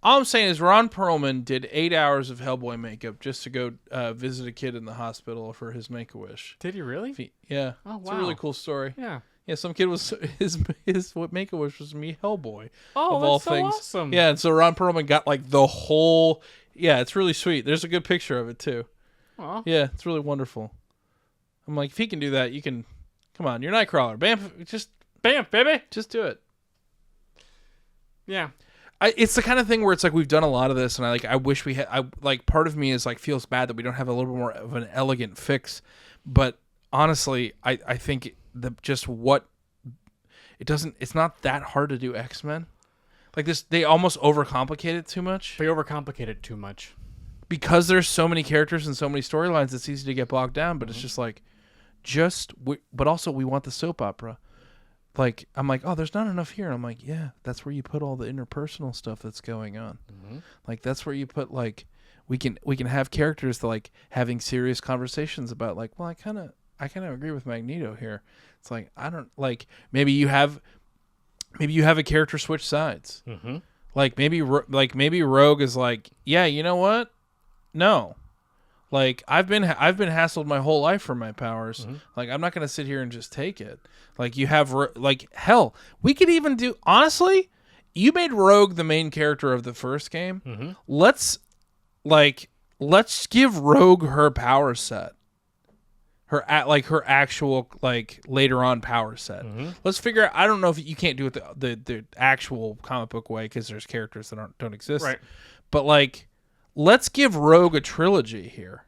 Speaker 3: All I'm saying is Ron Perlman did 8 hours of Hellboy makeup just to go visit a kid in the hospital for his Make-A-Wish.
Speaker 5: Did he really?
Speaker 3: Yeah.
Speaker 5: Oh, wow.
Speaker 3: It's a really cool story.
Speaker 5: Yeah.
Speaker 3: Yeah, some kid was his what Make-A-Wish was me Hellboy.
Speaker 5: Oh,
Speaker 3: of
Speaker 5: that's
Speaker 3: all
Speaker 5: so
Speaker 3: things.
Speaker 5: awesome.
Speaker 3: Yeah, and so Ron Perlman got like the whole. Yeah, it's really sweet. There's a good picture of it too.
Speaker 5: Aw.
Speaker 3: Yeah, it's really wonderful. I'm like, if he can do that, you can. Come on, you're Nightcrawler. Bam,
Speaker 5: Bam, baby.
Speaker 3: just do it.
Speaker 5: Yeah.
Speaker 3: It's the kind of thing where it's like we've done a lot of this, and I wish we had. Part of me is like feels bad that we don't have a little bit more of an elegant fix, but honestly, I think it's not that hard to do X-Men. Like this, they almost overcomplicate it too much.
Speaker 5: They overcomplicate it too much.
Speaker 3: Because there's so many characters and so many storylines, it's easy to get bogged down. But it's just like, but also we want the soap opera. Like, I'm like, oh, there's not enough here. I'm like, yeah, that's where you put all the interpersonal stuff that's going on.
Speaker 5: Mm-hmm.
Speaker 3: Like, that's where you put, like, we can have characters that, like, having serious conversations about, like, well, I kind of agree with Magneto here. It's like, I don't, like, maybe you have a character switch sides.
Speaker 5: Mm-hmm.
Speaker 3: Like, maybe Rogue is like, yeah, you know what? No. Like, I've been hassled my whole life for my powers.
Speaker 5: Mm-hmm.
Speaker 3: Like, I'm not going to sit here and just take it. Like, you have, like, hell, we could even do, honestly, you made Rogue the main character of the first game.
Speaker 5: Mm-hmm.
Speaker 3: Let's give Rogue her power set. Her actual, like, later on power set.
Speaker 5: Mm-hmm.
Speaker 3: Let's figure out, I don't know if you can't do it the actual comic book way because there's characters that don't exist.
Speaker 5: Right.
Speaker 3: But, like, let's give Rogue a trilogy here.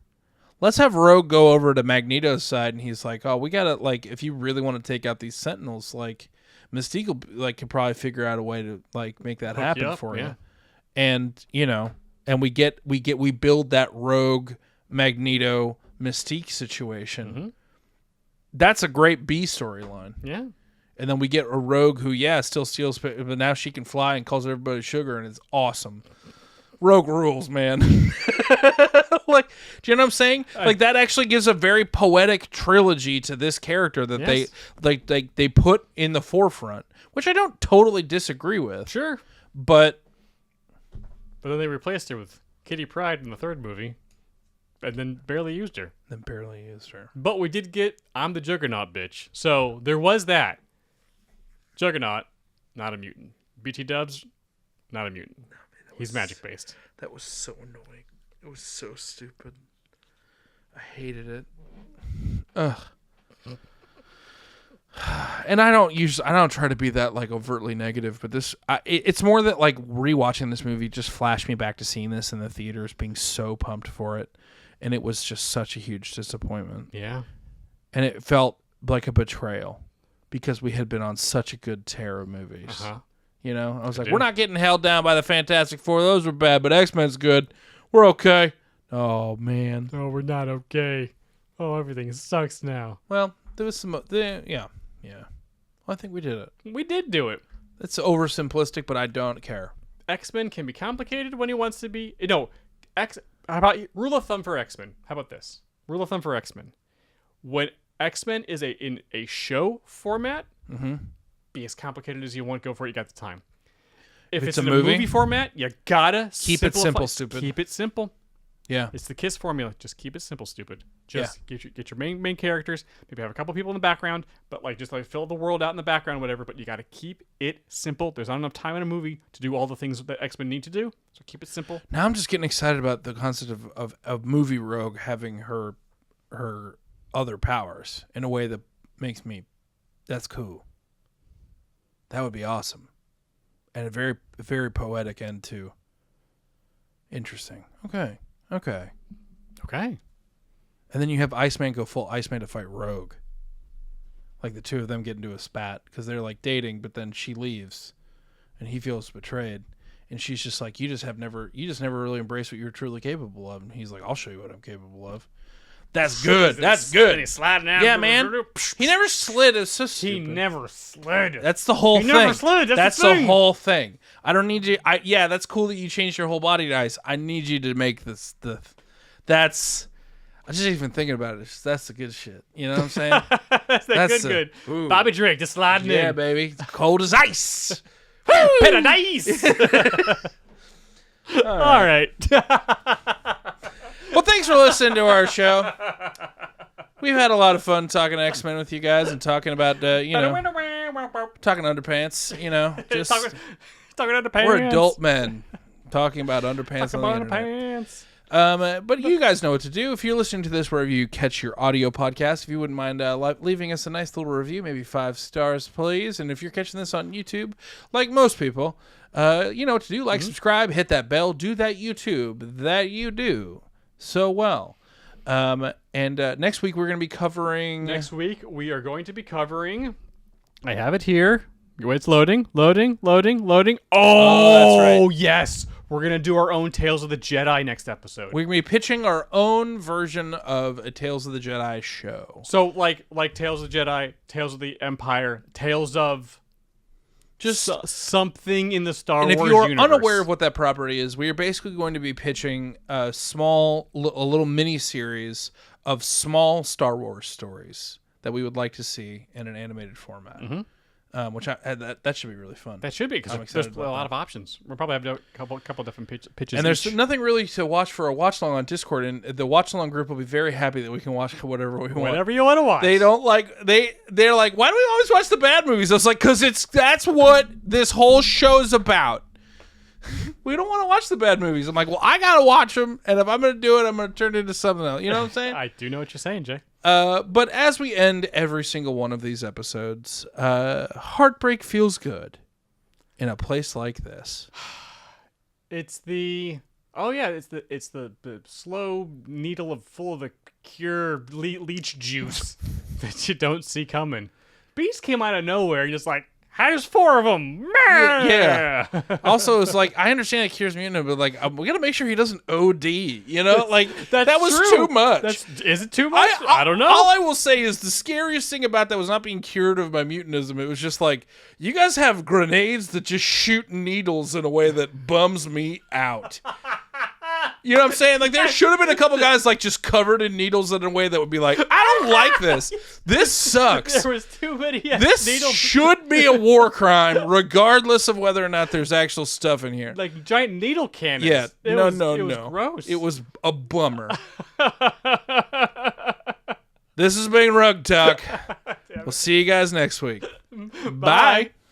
Speaker 3: Let's have Rogue go over to Magneto's side, and he's like, "Oh, we gotta, like, if you really want to take out these Sentinels, like, Mystique will, like, could probably figure out a way to, like, make that happen for you." And and we build that Rogue Magneto Mystique situation.
Speaker 5: Mm-hmm.
Speaker 3: That's a great B storyline.
Speaker 5: Yeah.
Speaker 3: And then we get a Rogue who, still steals, but now she can fly and calls everybody sugar, and it's awesome. Rogue rules, man. Like, do you know what I'm saying? Like, that actually gives a very poetic trilogy to this character that they put in the forefront, which I don't totally disagree with.
Speaker 5: Sure.
Speaker 3: But
Speaker 5: then they replaced her with Kitty Pryde in the third movie, and then barely used her. But we did get I'm the Juggernaut, bitch. So there was that. Juggernaut, not a mutant. BT Dubs, not a mutant. He's magic based.
Speaker 3: That was so annoying. It was so stupid. I hated it. Ugh. And I don't try to be that, like, overtly negative, but it's more that, like, rewatching this movie just flashed me back to seeing this in the theaters, being so pumped for it, and it was just such a huge disappointment.
Speaker 5: Yeah.
Speaker 3: And it felt like a betrayal because we had been on such a good tear of movies.
Speaker 5: Uh-huh.
Speaker 3: You know, I was like,
Speaker 5: do.
Speaker 3: we're not getting held down by the Fantastic Four. Those were bad, but X-Men's good. We're okay. Oh, man.
Speaker 5: No, we're not okay. Oh, everything sucks now.
Speaker 3: Well, there was some... yeah. Well, I think we did it.
Speaker 5: We did do it.
Speaker 3: It's oversimplistic, but I don't care.
Speaker 5: X-Men can be complicated when he wants to be. No, how about rule of thumb for X-Men? How about this? Rule of thumb for X-Men. When X-Men is in a show format, be as complicated as you want. Go for it. You got the time. If it's
Speaker 3: a
Speaker 5: in a
Speaker 3: movie
Speaker 5: movie format, you gotta
Speaker 3: keep it simple, stupid.
Speaker 5: Keep it simple.
Speaker 3: Yeah.
Speaker 5: It's the KISS formula. Just keep it simple, stupid. Just get your main characters. Maybe have a couple people in the background, but just fill the world out in the background, whatever. But you got to keep it simple. There's not enough time in a movie to do all the things that X-Men need to do. So keep it simple.
Speaker 3: Now I'm just getting excited about the concept of movie Rogue having her other powers in a way that makes me. That's cool. That would be awesome, and a very very poetic end too. Interesting. Okay. And then you have Iceman go full Iceman to fight Rogue. Like the two of them get into a spat because they're like dating, but then she leaves, and he feels betrayed, and she's just like, you just never really embraced what you're truly capable of. And he's like, I'll show you what I'm capable of. That's good. That's good.
Speaker 5: He's sliding out.
Speaker 3: Yeah, man. He never slid. It's so
Speaker 5: He
Speaker 3: stupid.
Speaker 5: never slid.
Speaker 3: That's the whole thing.
Speaker 5: Never slid. That's the
Speaker 3: the
Speaker 5: thing.
Speaker 3: whole thing. I don't need you. Yeah, that's cool that you changed your whole body to ice. I need you to make this. That's. I'm just even thinking about it. That's the good shit. You know what I'm saying?
Speaker 5: That's good.
Speaker 3: Ooh.
Speaker 5: Bobby Drake just sliding in.
Speaker 3: Yeah, baby. It's cold as ice.
Speaker 5: Bit of ice. All right.
Speaker 3: Well, thanks for listening to our show. We've had a lot of fun talking X-Men with you guys and talking about, talking underpants, just
Speaker 5: talking underpants.
Speaker 3: we're adult men talking about underpants on the internet. But you guys know what to do. If you're listening to this wherever you catch your audio podcast, if you wouldn't mind leaving us a nice little review, maybe 5 stars, please. And if you're catching this on YouTube, like most people, you know what to do. Like, subscribe, hit that bell, do that YouTube that you do so well. And next week we're going to be covering...
Speaker 5: Next week we are going to be covering... I have it here. It's loading. Oh,
Speaker 3: that's right.
Speaker 5: Yes. We're going to do our own Tales of the Jedi next episode.
Speaker 3: We're going to be pitching our own version of a Tales of the Jedi show.
Speaker 5: So, like Tales of the Jedi, Tales of the Empire, Tales of... Just something in the Star Wars universe.
Speaker 3: And if you're unaware of what that property is, we are basically going to be pitching a little mini-series of small Star Wars stories that we would like to see in an animated format. Which that should be really fun.
Speaker 5: That should be, because there's a lot of options. We'll probably have a couple different pitches.
Speaker 3: And there's nothing really to watch for a watch along on Discord, and the watch along group will be very happy that we can watch whatever we want.
Speaker 5: Whatever you want to watch.
Speaker 3: They don't they're like, why do we always watch the bad movies? I was like, because that's what this whole show is about. We don't want to watch the bad movies. I'm like, well, I gotta watch them, and if I'm gonna do it, I'm gonna turn it into something else. You know what I'm saying?
Speaker 5: I do know what you're saying, Jay.
Speaker 3: But as we end every single one of these episodes, heartbreak feels good in a place like this.
Speaker 5: It's the slow needle full of the pure leech juice that you don't see coming. Beast came out of nowhere, just like, there's 4 of them.
Speaker 3: Yeah. Also, it's like, I understand it cures immunity, but like, we gotta make sure he doesn't OD. Like that was
Speaker 5: true.
Speaker 3: too much.
Speaker 5: Is it too much? I don't know.
Speaker 3: All I will say is the scariest thing about that was not being cured of my mutanism. It was just like, you guys have grenades that just shoot needles in a way that bums me out. You know what I'm saying? Like, there should have been a couple guys like just covered in needles in a way that would be like, I don't like this. This sucks.
Speaker 5: There was too many.
Speaker 3: This should be a war crime, regardless of whether or not there's actual stuff in here.
Speaker 5: Like giant needle cannons.
Speaker 3: Yeah,
Speaker 5: It was gross.
Speaker 3: It was a bummer. This has been Rug Talk. We'll see you guys next week. Bye.